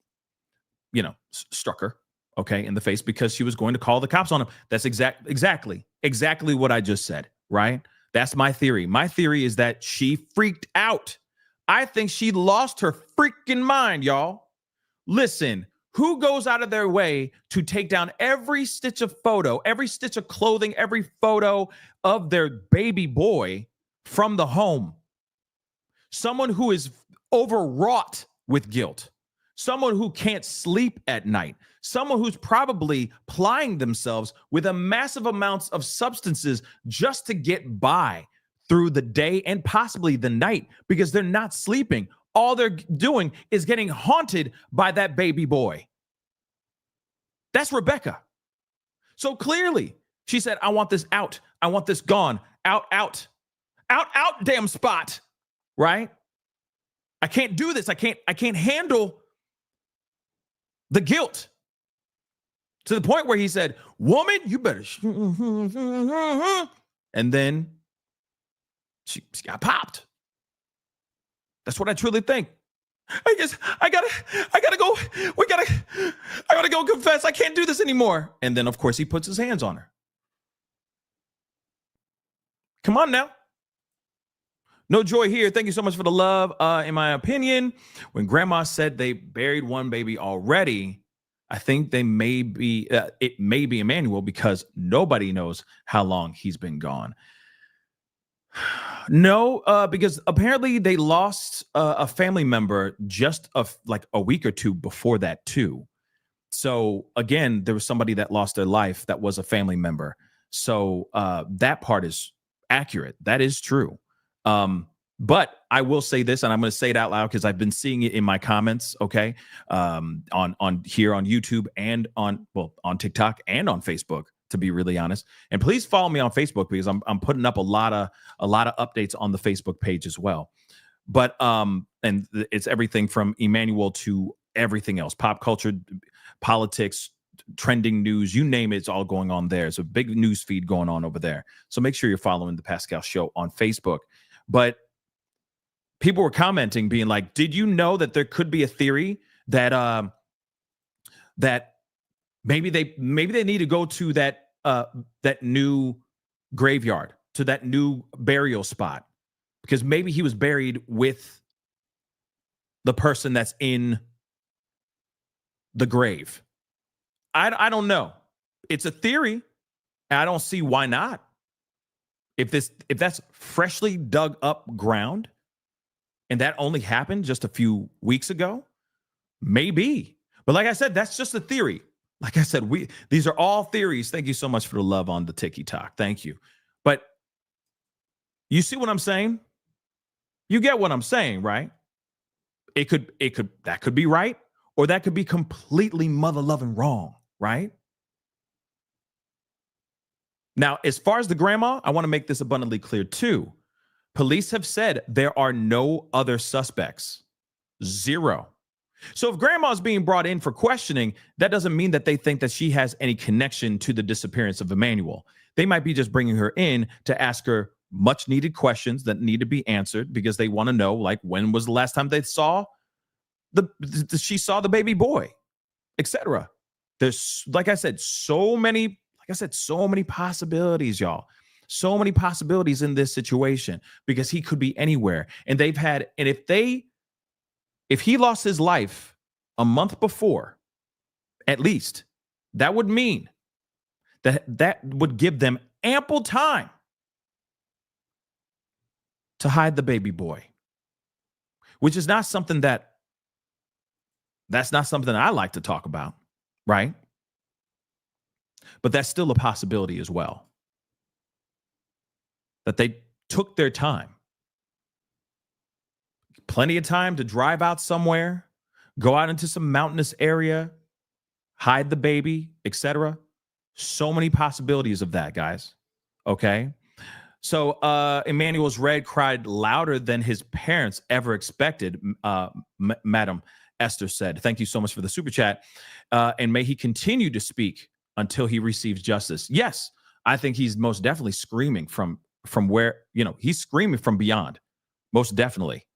you know, struck her, okay, in the face because she was going to call the cops on him. That's exactly what I just said, right? That's my theory. My theory is that she freaked out. I think she lost her freaking mind, y'all. Listen, who goes out of their way to take down every stitch of photo, every stitch of clothing, every photo of their baby boy from the home? Someone who is overwrought with guilt. Someone who can't sleep at night. Someone who's probably plying themselves with a massive amounts of substances just to get by through the day and possibly the night because they're not sleeping. All they're doing is getting haunted by that baby boy. That's Rebecca. So clearly, she said, I want this out. I want this gone. Out. Out, damn spot, right? I can't do this. I can't handle the guilt. To the point where he said, woman, you better. And then she got popped. That's what I truly think. I gotta go. I gotta go confess. I can't do this anymore. And then, of course, he puts his hands on her. Come on now. No joy here. Thank you so much for the love. In my opinion, when grandma said they buried one baby already, I think they may be, it may be Emmanuel because nobody knows how long he's been gone. No, because apparently they lost a family member just like a week or two before that too. So again, there was somebody that lost their life that was a family member. So that part is accurate. That is true. But I will say this, and I'm going to say it out loud because I've been seeing it in my comments. Okay, on here on YouTube and on TikTok and on Facebook, to be really honest. And please follow me on Facebook because I'm putting up a lot of updates on the Facebook page as well. But and it's everything from Emmanuel to everything else, pop culture, politics, trending news, you name it, it's all going on there. It's a big news feed going on over there. So make sure you're following the Pascal Show on Facebook. But people were commenting, being like, "Did you know that there could be a theory that that maybe they need to go to that new graveyard, to that new burial spot, because maybe he was buried with the person that's in the grave." I don't know. It's a theory. I don't see why not. If that's freshly dug up ground, and that only happened just a few weeks ago, maybe. But like I said, that's just a theory. Like I said, these are all theories. Thank you so much for the love on the TikTok. Thank you. But you see what I'm saying? You get what I'm saying, right? That could be right, or that could be completely mother-loving wrong, right? Now, as far as the grandma, I want to make this abundantly clear too. Police have said there are no other suspects. Zero. So if grandma is being brought in for questioning, that doesn't mean that they think that she has any connection to the disappearance of Emmanuel. They might be just bringing her in to ask her much needed questions that need to be answered because they want to know, like, when was the last time they saw she saw the baby boy, etc. There's, like I said, so many possibilities, y'all. So many possibilities in this situation because he could be anywhere. And if he lost his life a month before, at least, that would mean that would give them ample time to hide the baby boy, which is not something that's not something I like to talk about, right? But that's still a possibility as well. That they took their time. Plenty of time to drive out somewhere, go out into some mountainous area, hide the baby, etc. So many possibilities of that, guys. Okay? So Emmanuel's red cried louder than his parents ever expected, Madam Esther said. Thank you so much for the super chat. And may he continue to speak until he receives justice. Yes, I think he's most definitely screaming from where, he's screaming from beyond. Most definitely.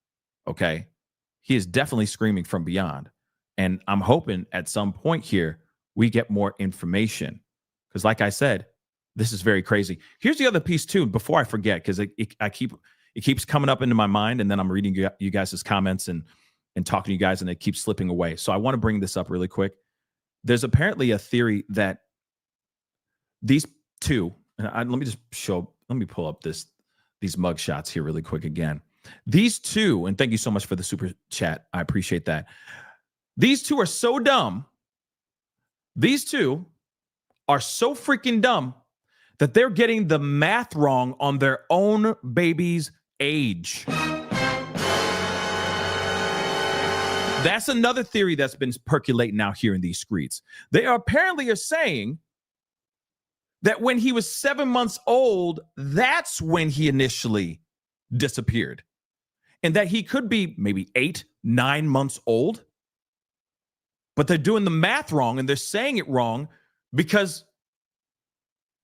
Okay. He is definitely screaming from beyond. And I'm hoping at some point here, we get more information. Because like I said, this is very crazy. Here's the other piece too, before I forget, because it keeps coming up into my mind, and then I'm reading you guys' comments and talking to you guys, and it keeps slipping away. So I want to bring this up really quick. There's apparently a theory that these two, and let me pull up these mugshots here really quick again. These two, and thank you so much for the super chat. I appreciate that. These two are so dumb. These two are so freaking dumb that they're getting the math wrong on their own baby's age. That's another theory that's been percolating out here in these streets. They apparently are saying that when he was 7 months old, that's when he initially disappeared. And that he could be maybe 8, 9 months old. But they're doing the math wrong and they're saying it wrong because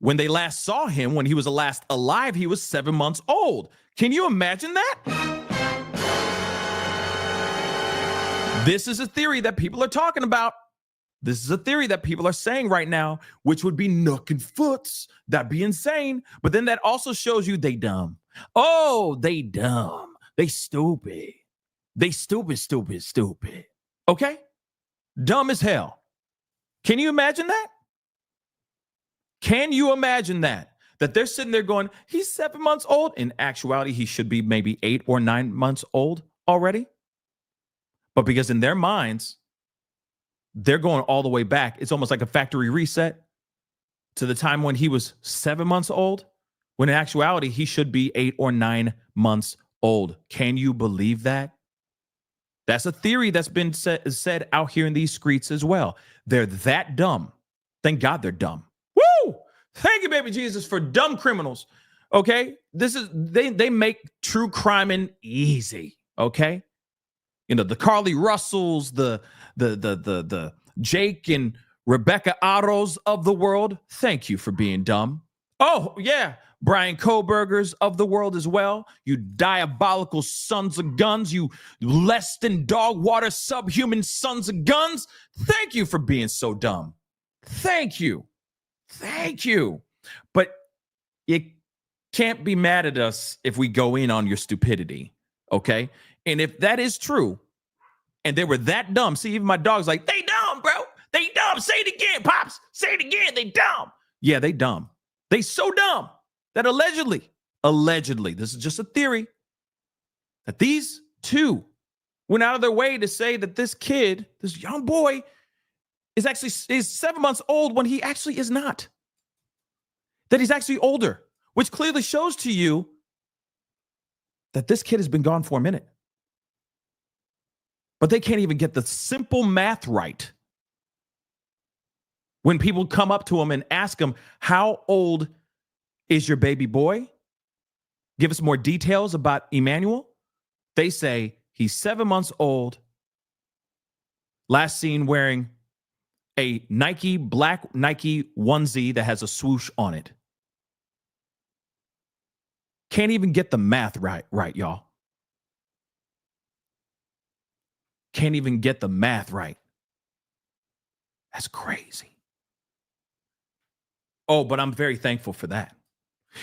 when they last saw him, when he was last alive, he was 7 months old. Can you imagine that? This is a theory that people are talking about. This is a theory that people are saying right now, which would be nook and foots. That'd be insane. But then that also shows you they dumb. Oh, they dumb. They stupid. They stupid. Okay? Dumb as hell. Can you imagine that? Can you imagine that? That they're sitting there going, he's 7 months old. In actuality, he should be maybe 8 or 9 months old already. But because in their minds, they're going all the way back. It's almost like a factory reset to the time when he was 7 months old, when in actuality, he should be 8 or 9 months old. Can you believe that? That's a theory that's been said out here in these streets as well. They're that dumb. Thank God they're dumb. Woo! Thank you, baby Jesus, for dumb criminals. Okay? This is they make true crime easy. Okay? You know, the Carly Russells, the Jake and Rebecca Ottos of the world. Thank you for being dumb. Oh, yeah. Brian Kobergers of the world as well. You diabolical sons of guns. You less than dog water subhuman sons of guns. Thank you for being so dumb. Thank you. Thank you. But you can't be mad at us if we go in on your stupidity. Okay? And if that is true, and they were that dumb, see, even my dog's like, they dumb, bro. They dumb. Say it again, Pops. Say it again. They dumb. Yeah, they dumb. They so dumb that allegedly, this is just a theory, that these two went out of their way to say that this kid, this young boy, is 7 months old when he actually is not. That he's actually older, which clearly shows to you that this kid has been gone for a minute. But they can't even get the simple math right. When people come up to him and ask him, how old is your baby boy? Give us more details about Emmanuel. They say he's 7 months old. Last seen wearing a black Nike onesie that has a swoosh on it. Can't even get the math right, y'all. Can't even get the math right. That's crazy. Oh, but I'm very thankful for that.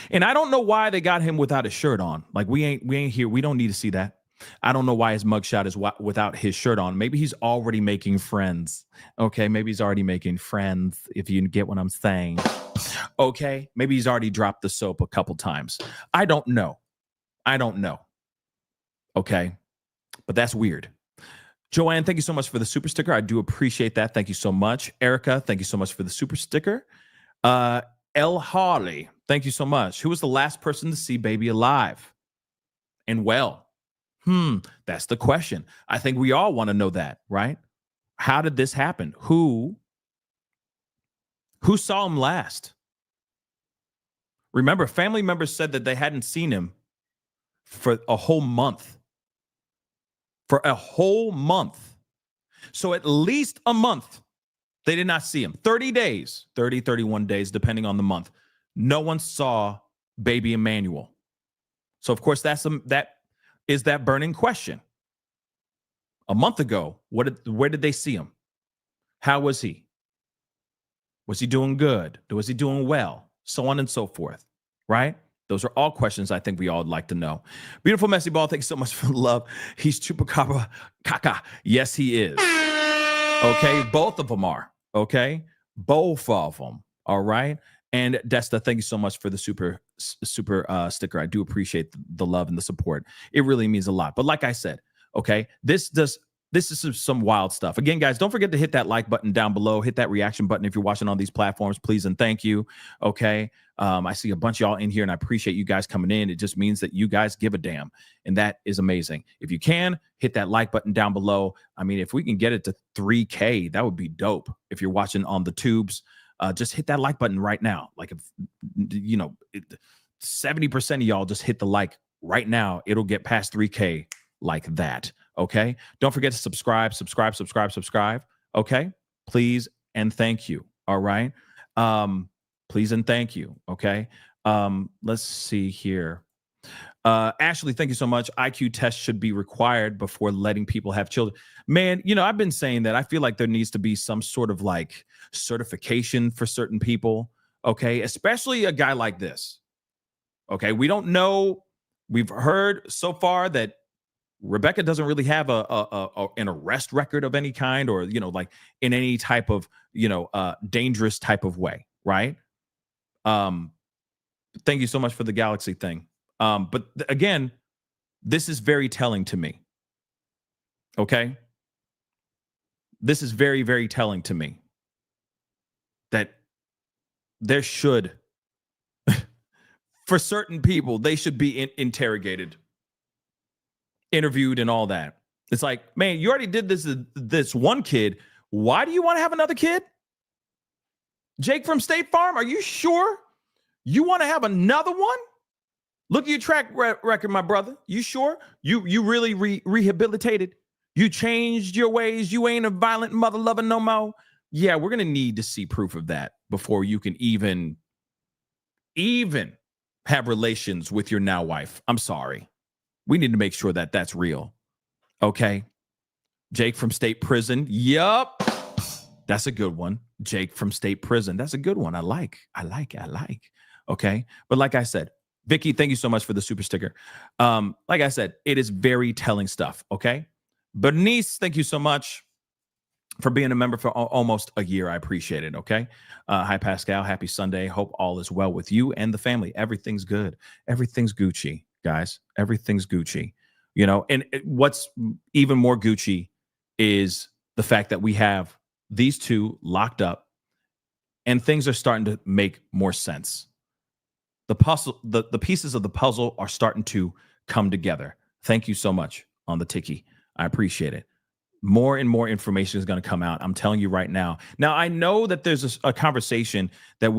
And I don't know why they got him without a shirt on. Like we ain't here. We don't need to see that. I don't know why his mugshot is without his shirt on. Maybe he's already making friends. Okay, maybe he's already making friends, if you get what I'm saying. Okay, maybe he's already dropped the soap a couple times. I don't know. Okay, but that's weird. Joanne, thank you so much for the super sticker. I do appreciate that. Thank you so much. Erica, thank you so much for the super sticker. L. Harley, thank you so much. Who was the last person to see baby alive and well? That's the question. I think we all want to know that, right? How did this happen? Who saw him last? Remember, family members said that they hadn't seen him for a whole month. For a whole month. So at least a month, they did not see him. 30 days, 30, 31 days, depending on the month. No one saw baby Emmanuel. So, of course, that is that burning question. A month ago, where did they see him? How was he? Was he doing good? Was he doing well? So on and so forth, right? Those are all questions I think we all would like to know. Beautiful Messy Ball, thanks so much for the love. He's Chupacabra Caca. Yes, he is. Okay, both of them are. Okay, both of them. All right. And Desta, thank you so much for the super sticker. I do appreciate the love and the support. It really means a lot. But like I said, okay, this is some wild stuff. Again, guys, don't forget to hit that like button down below. Hit that reaction button if you're watching on these platforms, please and thank you. Okay, I see a bunch of y'all in here, and I appreciate you guys coming in. It just means that you guys give a damn, and that is amazing. If you can, hit that like button down below. I mean, if we can get it to 3K, that would be dope. If you're watching on the tubes, just hit that like button right now. Like, if 70% of y'all just hit the like right now, it'll get past 3K like that. Okay. Don't forget to subscribe. Okay. Please and thank you. All right. Please and thank you. Okay. Let's see here. Ashley, thank you so much. IQ tests should be required before letting people have children. Man, I've been saying that. I feel like there needs to be some sort of like certification for certain people. Okay. Especially a guy like this. Okay. We don't know. We've heard so far that Rebecca doesn't really have an arrest record of any kind, or, like in any type of, dangerous type of way. Right. Thank you so much for the Galaxy thing. But again, this is very telling to me. Okay. This is very, very telling to me that there should, for certain people, they should be interrogated, interviewed, and all that. It's like, man, you already did this one kid. Why do you want to have another kid? Jake from State Farm, are you sure you want to have another one? Look at your track record, my brother. You sure? You really rehabilitated? You changed your ways? You ain't a violent mother lover no more? Yeah, we're going to need to see proof of that before you can even have relations with your now wife. I'm sorry. We need to make sure that that's real. Okay. Jake from State Prison. Yup. That's a good one. Jake from State Prison. That's a good one. I like. Okay. But like I said, Vicky, thank you so much for the super sticker. Like I said, it is very telling stuff. Okay. Bernice, thank you so much for being a member for almost a year. I appreciate it. Okay. Hi, Pascal. Happy Sunday. Hope all is well with you and the family. Everything's good. Everything's Gucci, guys. Everything's Gucci. And what's even more Gucci is the fact that we have these two locked up and things are starting to make more sense. The puzzle, the pieces of the puzzle are starting to come together. Thank you so much on the Tiki. I appreciate it. More and more information is going to come out. I'm telling you right now. Now, I know that there's a conversation that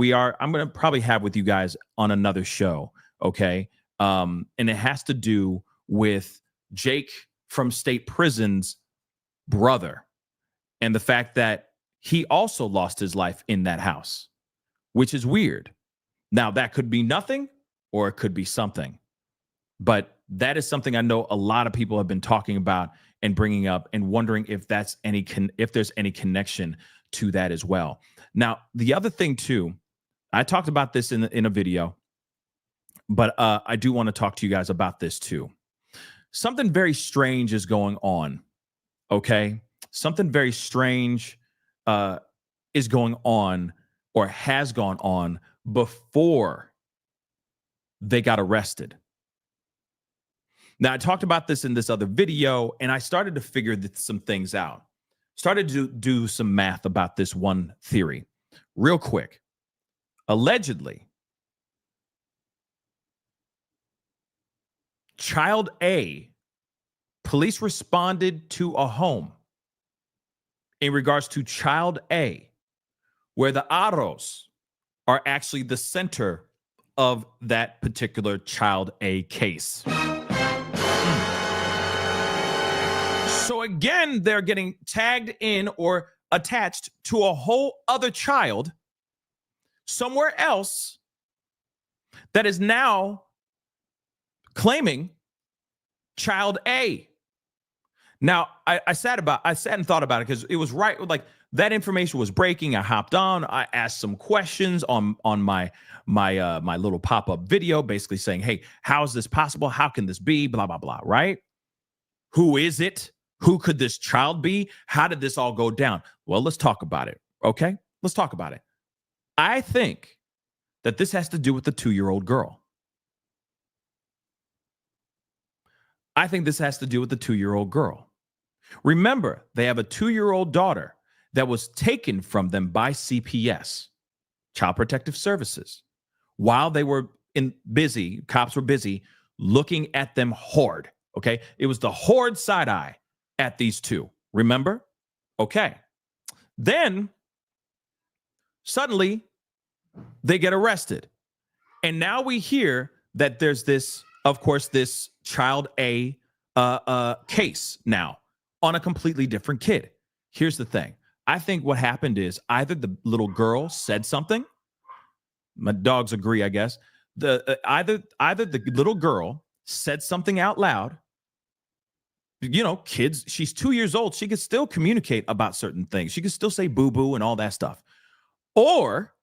I'm going to probably have with you guys on another show. Okay. And it has to do with Jake from State Prison's brother and the fact that he also lost his life in that house, which is weird. Now, that could be nothing or it could be something. But that is something I know a lot of people have been talking about and bringing up and wondering if there's any connection to that as well. Now, the other thing, too, I talked about this in a video, but I do want to talk to you guys about this, too. Something very strange is going on. Okay. Something very strange is going on or has gone on before they got arrested. Now, I talked about this in this other video, and I started to figure some things out. Started to do some math about this one theory. Real quick. Allegedly, Child A, police responded to a home in regards to Child A, where the Haros are actually the center of that particular Child A case. So again, they're getting tagged in or attached to a whole other child somewhere else that is now claiming Child A. Now, I sat and thought about it because it was right. Like that information was breaking. I hopped on. I asked some questions on my little pop-up video, basically saying, hey, how is this possible? How can this be? Blah, blah, blah, right? Who is it? Who could this child be? How did this all go down? Well, let's talk about it, okay? Let's talk about it. I think that this has to do with the 2-year-old girl. I think this has to do with the 2-year-old girl. Remember, they have a 2-year-old daughter that was taken from them by CPS, Child Protective Services, while they were cops were busy looking at them hard, okay? It was the hard side eye at these two, remember? Okay. Then, suddenly, they get arrested. And now we hear that there's this of course, this child A case now on a completely different kid. Here's the thing. I think what happened is either the little girl said something. My dogs agree, I guess. Either the little girl said something out loud. You know, kids, she's 2 years old. She could still communicate about certain things. She could still say boo-boo and all that stuff. Or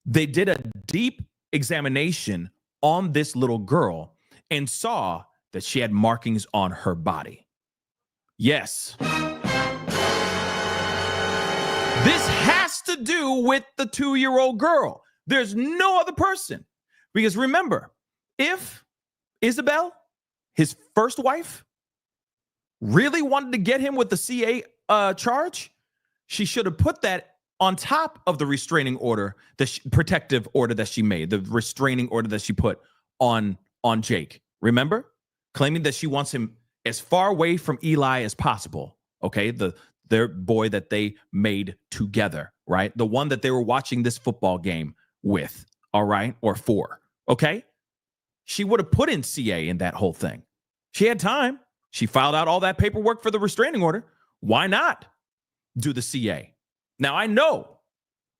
they did a deep examination on this little girl and saw that she had markings on her body. Yes. This has to do with the 2-year-old girl. There's no other person. Because remember, if Isabel, his first wife, really wanted to get him with the CA charge, she should have put that on top of the restraining order, the protective order that she made, the restraining order that she put on Jake. Remember? Claiming that she wants him as far away from Eli as possible. Okay, their boy that they made together, right? The one that they were watching this football game with, all right, or for, okay? She would have put in CA in that whole thing. She had time. She filed out all that paperwork for the restraining order. Why not do the CA? Now, I know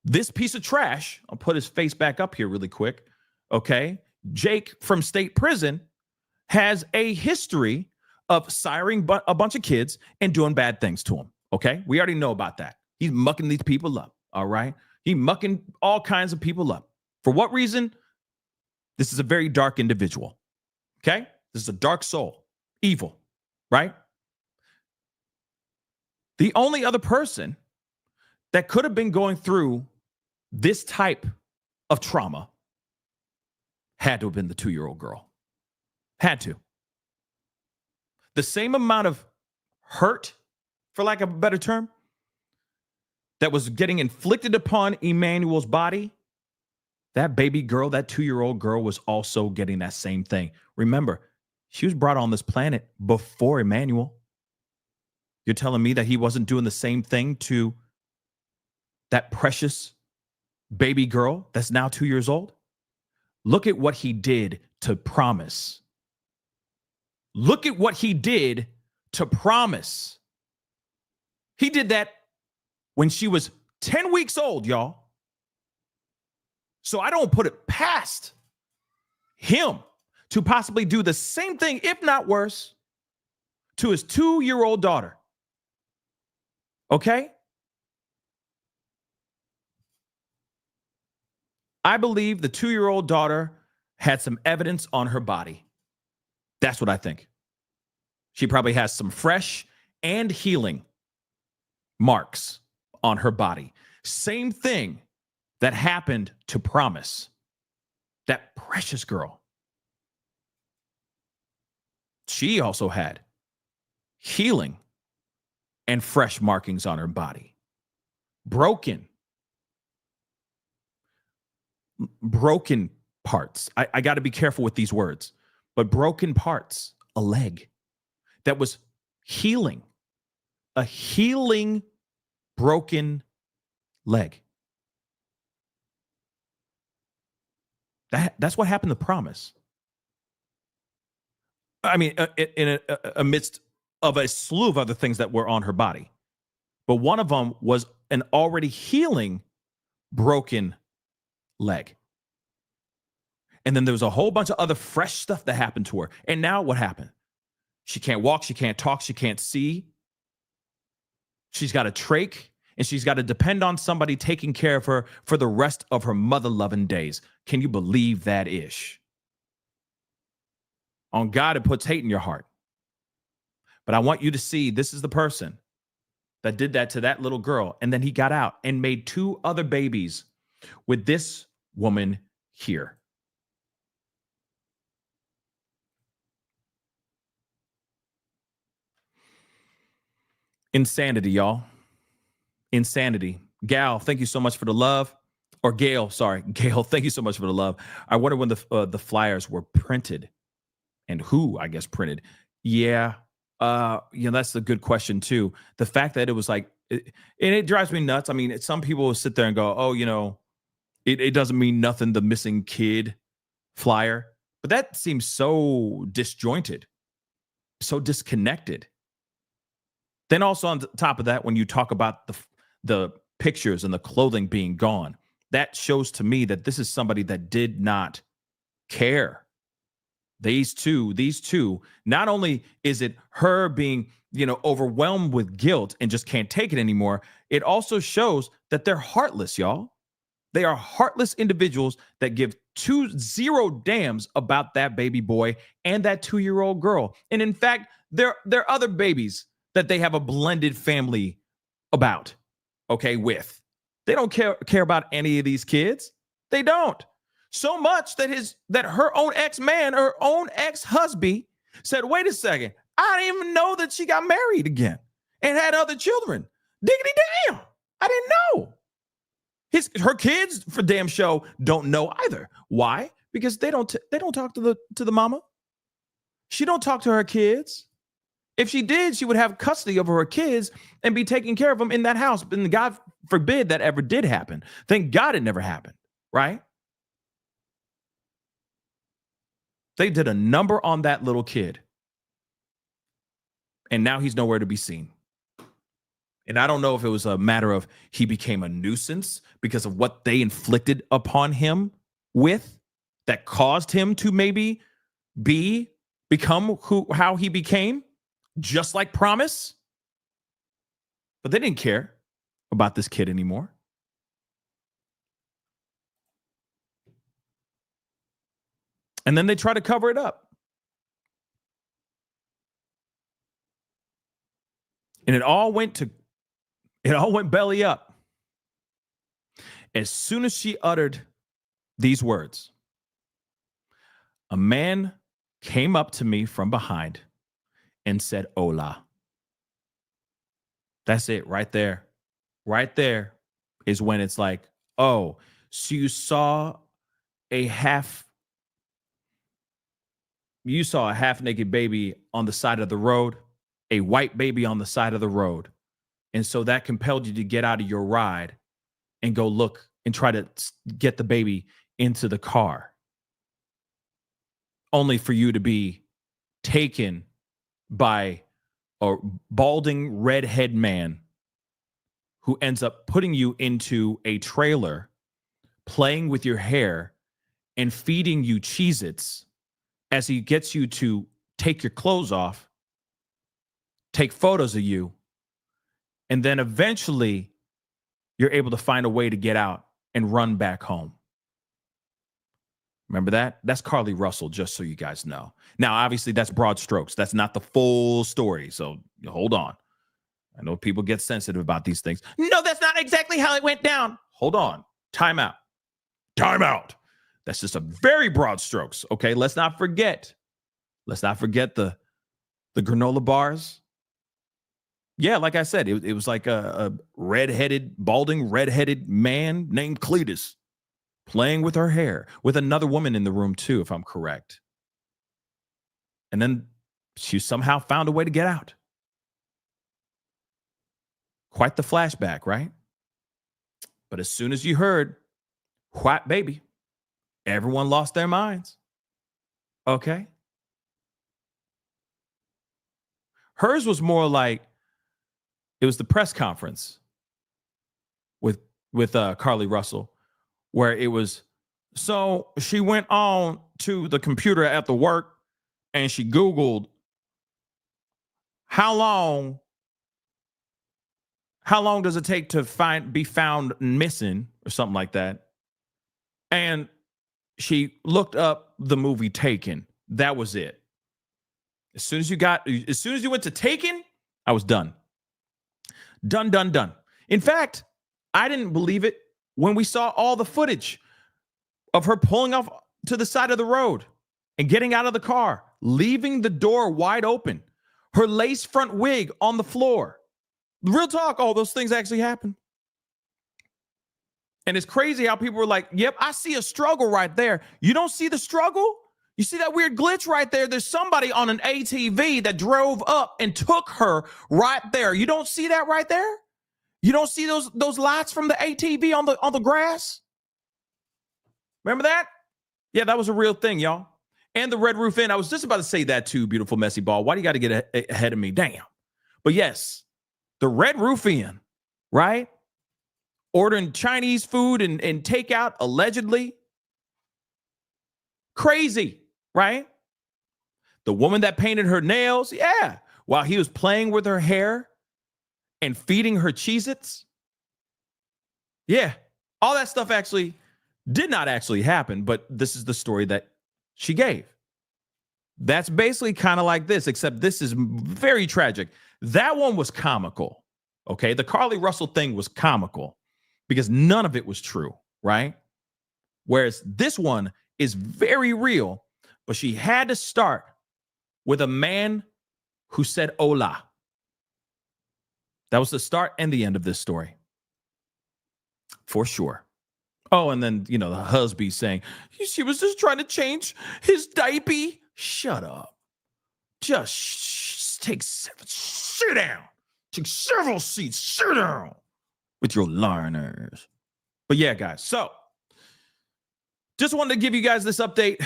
this piece of trash, I'll put his face back up here really quick, okay? Jake from state prison has a history of siring a bunch of kids and doing bad things to them, okay? We already know about that. He's mucking these people up, all right? He's mucking all kinds of people up. For what reason? This is a very dark individual, okay? This is a dark soul, evil, right? The only other person that could have been going through this type of trauma had to have been the 2-year-old girl. Had to. The same amount of hurt, for lack of a better term, that was getting inflicted upon Emmanuel's body, that baby girl, that 2-year-old girl was also getting that same thing. Remember, she was brought on this planet before Emmanuel. You're telling me that he wasn't doing the same thing to that precious baby girl that's now 2 years old? Look at what he did to Promise. Look at what he did to Promise. He did that when she was 10 weeks old, y'all. So I don't put it past him to possibly do the same thing, if not worse, to his 2-year-old daughter. Okay? I believe the 2-year-old daughter had some evidence on her body. That's what I think. She probably has some fresh and healing marks on her body. Same thing that happened to Promise, that precious girl. She also had healing and fresh markings on her body. Broken parts. I got to be careful with these words, but broken parts, a leg that was healing, a healing broken leg. That's what happened to Promise. I mean, in amidst of a slew of other things that were on her body. But one of them was an already healing broken leg. And then there was a whole bunch of other fresh stuff that happened to her. And now what happened? She can't walk, she can't talk, she can't see. She's got a trach, and she's got to depend on somebody taking care of her for the rest of her mother-loving days. Can you believe that ish? On God, it puts hate in your heart. But I want you to see this is the person that did that to that little girl. And then he got out and made 2 other babies with this woman here. Insanity, y'all. Insanity. Gal, thank you so much for the love. Or Gail, sorry. Gail, thank you so much for the love. I wonder when the flyers were printed and who, I guess, printed. Yeah. That's a good question too. The fact that it was like, and it drives me nuts. I mean, some people will sit there and go, oh, it doesn't mean nothing, the missing kid flyer. But that seems so disjointed, so disconnected. Then also on top of that, when you talk about the pictures and the clothing being gone, that shows to me that this is somebody that did not care. These two, not only is it her being, overwhelmed with guilt and just can't take it anymore, it also shows that they're heartless, y'all. They are heartless individuals that give zero damns about that baby boy and that 2-year-old girl. And in fact, there are other babies that they have a blended family with. They don't care about any of these kids. They don't. So much that her own ex-man, her own ex-husband said, wait a second, I didn't even know that she got married again and had other children. Diggity damn. I didn't know. Her kids, for damn show, don't know either. Why? Because they don't talk to the mama. She don't talk to her kids. If she did, she would have custody over her kids and be taking care of them in that house. And God forbid that ever did happen. Thank God it never happened, right? They did a number on that little kid. And now he's nowhere to be seen. And I don't know if it was a matter of he became a nuisance because of what they inflicted upon him that caused him to maybe become how he became, just like Promise. But they didn't care about this kid anymore. And then they try to cover it up. And it all went belly up as soon as she uttered these words. A man came up to me from behind and said, "Hola." That's it right there. Right there is when it's like, oh, so you saw a half-naked baby on the side of the road, a white baby on the side of the road. And so that compelled you to get out of your ride and go look and try to get the baby into the car. Only for you to be taken by a balding redhead man who ends up putting you into a trailer, playing with your hair and feeding you Cheez-Its as he gets you to take your clothes off, take photos of you, and then eventually you're able to find a way to get out and run back home. Remember that? That's Carly Russell, just so you guys know. Now, obviously, that's broad strokes. That's not the full story, so hold on. I know people get sensitive about these things. No, that's not exactly how it went down. Hold on. Time out. Time out. That's just a very broad strokes, okay? Let's not forget the granola bars. Yeah, like I said, it was like a balding redheaded man named Cletus playing with her hair, with another woman in the room too, if I'm correct. And then she somehow found a way to get out. Quite the flashback, right? But as soon as you heard "white baby," everyone lost their minds. Okay? Hers was more like, it was the press conference with Carly Russell, where it was, so she went on to the computer at the work and she Googled how long does it take to be found missing or something like that. And she looked up the movie Taken. That was it. As soon as you went to Taken, I was done. Done. In fact, I didn't believe it when we saw all the footage of her pulling off to the side of the road and getting out of the car, leaving the door wide open, her lace front wig on the floor. Real talk, all those things actually happened. And it's crazy how people were like, yep, I see a struggle right there. You don't see the struggle? You see that weird glitch right there? There's somebody on an ATV that drove up and took her right there. You don't see that right there? You don't see those lights from the ATV on the grass? Remember that? Yeah, that was a real thing, y'all. And the Red Roof Inn. I was just about to say that too, beautiful messy ball. Why do you got to get ahead of me? Damn. But yes, the Red Roof Inn, right? Ordering Chinese food and takeout, allegedly. Crazy, right? The woman that painted her nails, yeah, while he was playing with her hair and feeding her Cheez-Its. Yeah, all that stuff actually did not actually happen, but this is the story that she gave. That's basically kind of like this, except this is very tragic. That one was comical, okay? The Carly Russell thing was comical because none of it was true, right? Whereas this one is very real, but she had to start with a man who said hola. That was the start and the end of this story. For sure. Oh, and then, the husband saying, she was just trying to change his diaper. Shut up. Just sit down. Take several seats. Sit down with your learners. But yeah, guys. So just wanted to give you guys this update.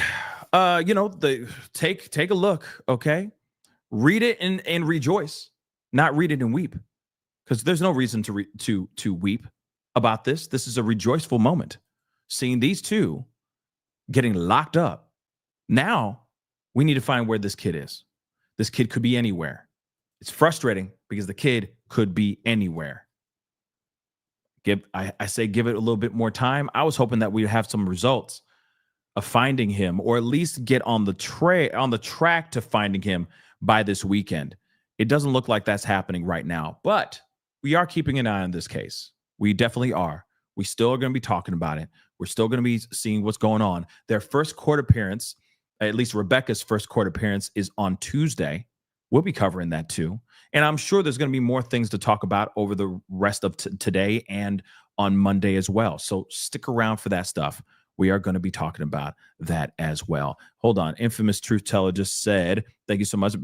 Take a look. Okay. Read it and rejoice, not read it and weep, because there's no reason to weep about this. This is a rejoiceful moment. Seeing these two getting locked up. Now we need to find where this kid is. This kid could be anywhere. It's frustrating because the kid could be anywhere. I say give it a little bit more time. I was hoping that we'd have some results of finding him, or at least get on the track to finding him by this weekend. It doesn't look like that's happening right now, but we are keeping an eye on this case. We definitely are. We still are going to be talking about it. We're still going to be seeing what's going on. Their first court appearance, at least Rebecca's first court appearance, is on Tuesday. We'll be covering that too. And I'm sure there's going to be more things to talk about over the rest of today and on Monday as well. So stick around for that stuff. We are going to be talking about that as well. Hold on. Infamous Truth Teller just said, thank you so much.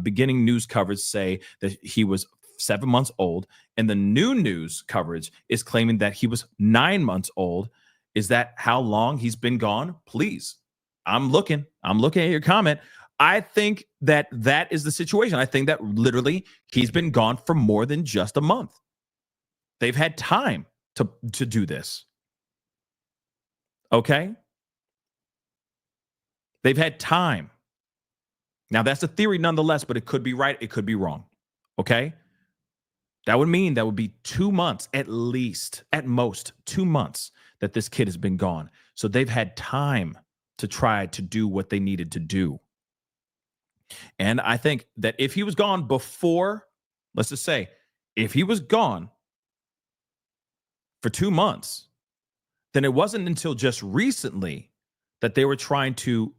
Beginning news coverage say that he was 7 months old, and the new news coverage is claiming that he was 9 months old. Is that how long he's been gone? Please. I'm looking at your comment. I think that is the situation. I think that literally he's been gone for more than just a month. They've had time to do this. Okay? They've had time. Now, that's a theory nonetheless, but it could be right. It could be wrong. Okay? That would mean that would be 2 months at least, at most 2 months that this kid has been gone. So they've had time to try to do what they needed to do. And I think that if he was gone before, let's just say, if he was gone for 2 months, then it wasn't until just recently that they were trying to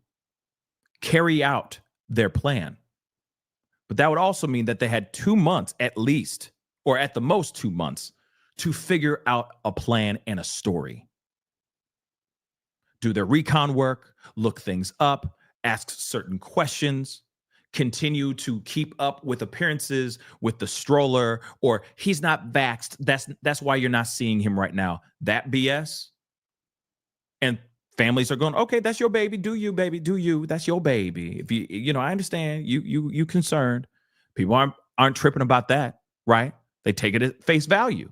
carry out their plan. But that would also mean that they had 2 months at least, or at the most 2 months, to figure out a plan and a story. Do their recon work, look things up, ask certain questions, continue to keep up with appearances with the stroller, or he's not vaxxed. That's why you're not seeing him right now. That BS. And families are going, okay, that's your baby. Do you, baby? Do you? That's your baby. If I understand you concerned. People aren't tripping about that, right? They take it at face value.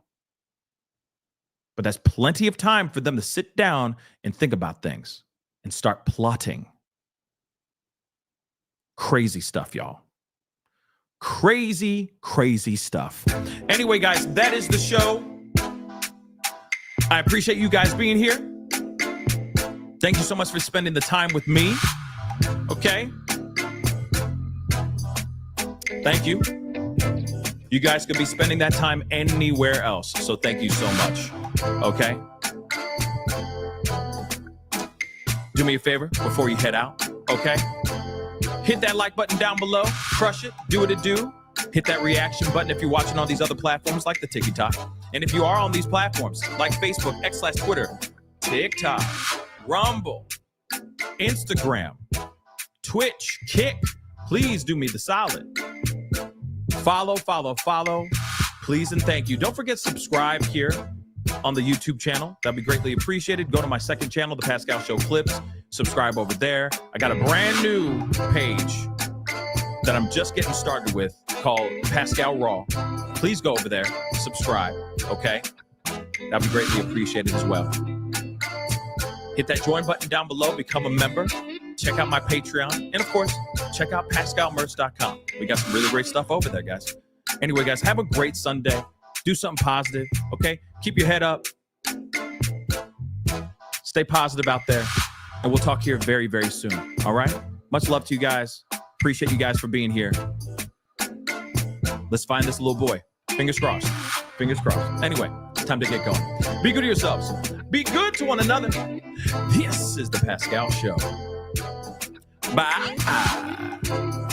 But that's plenty of time for them to sit down and think about things and start plotting. Crazy stuff, y'all. Crazy, crazy stuff. Anyway, guys, that is the show. I appreciate you guys being here. Thank you so much for spending the time with me. Okay? Thank you. You guys could be spending that time anywhere else. So thank you so much. Okay? Do me a favor before you head out. Okay? Hit that like button down below. Crush it. Do what it do. Hit that reaction button if you're watching on these other platforms like the TikTok. And if you are on these platforms like Facebook, X/Twitter, TikTok, Rumble, Instagram, Twitch, Kick, please do me the solid. Follow. Please and thank you. Don't forget to subscribe here on the YouTube channel. That'd be greatly appreciated. Go to my second channel, The Pascal Show Clips. Subscribe over there. I got a brand new page that I'm just getting started with called Pascal Raw. Please go over there, subscribe, okay? That'd be greatly appreciated as well. Hit that join button down below, become a member, check out my Patreon, and of course, check out PascalMerch.com. We got some really great stuff over there, guys. Anyway, guys, have a great Sunday. Do something positive, okay? Keep your head up. Stay positive out there, and we'll talk here very, very soon, all right? Much love to you guys. Appreciate you guys for being here. Let's find this little boy. Fingers crossed. Fingers crossed. Anyway, time to get going. Be good to yourselves. Be good to one another. This is the Pascal Show. Bye.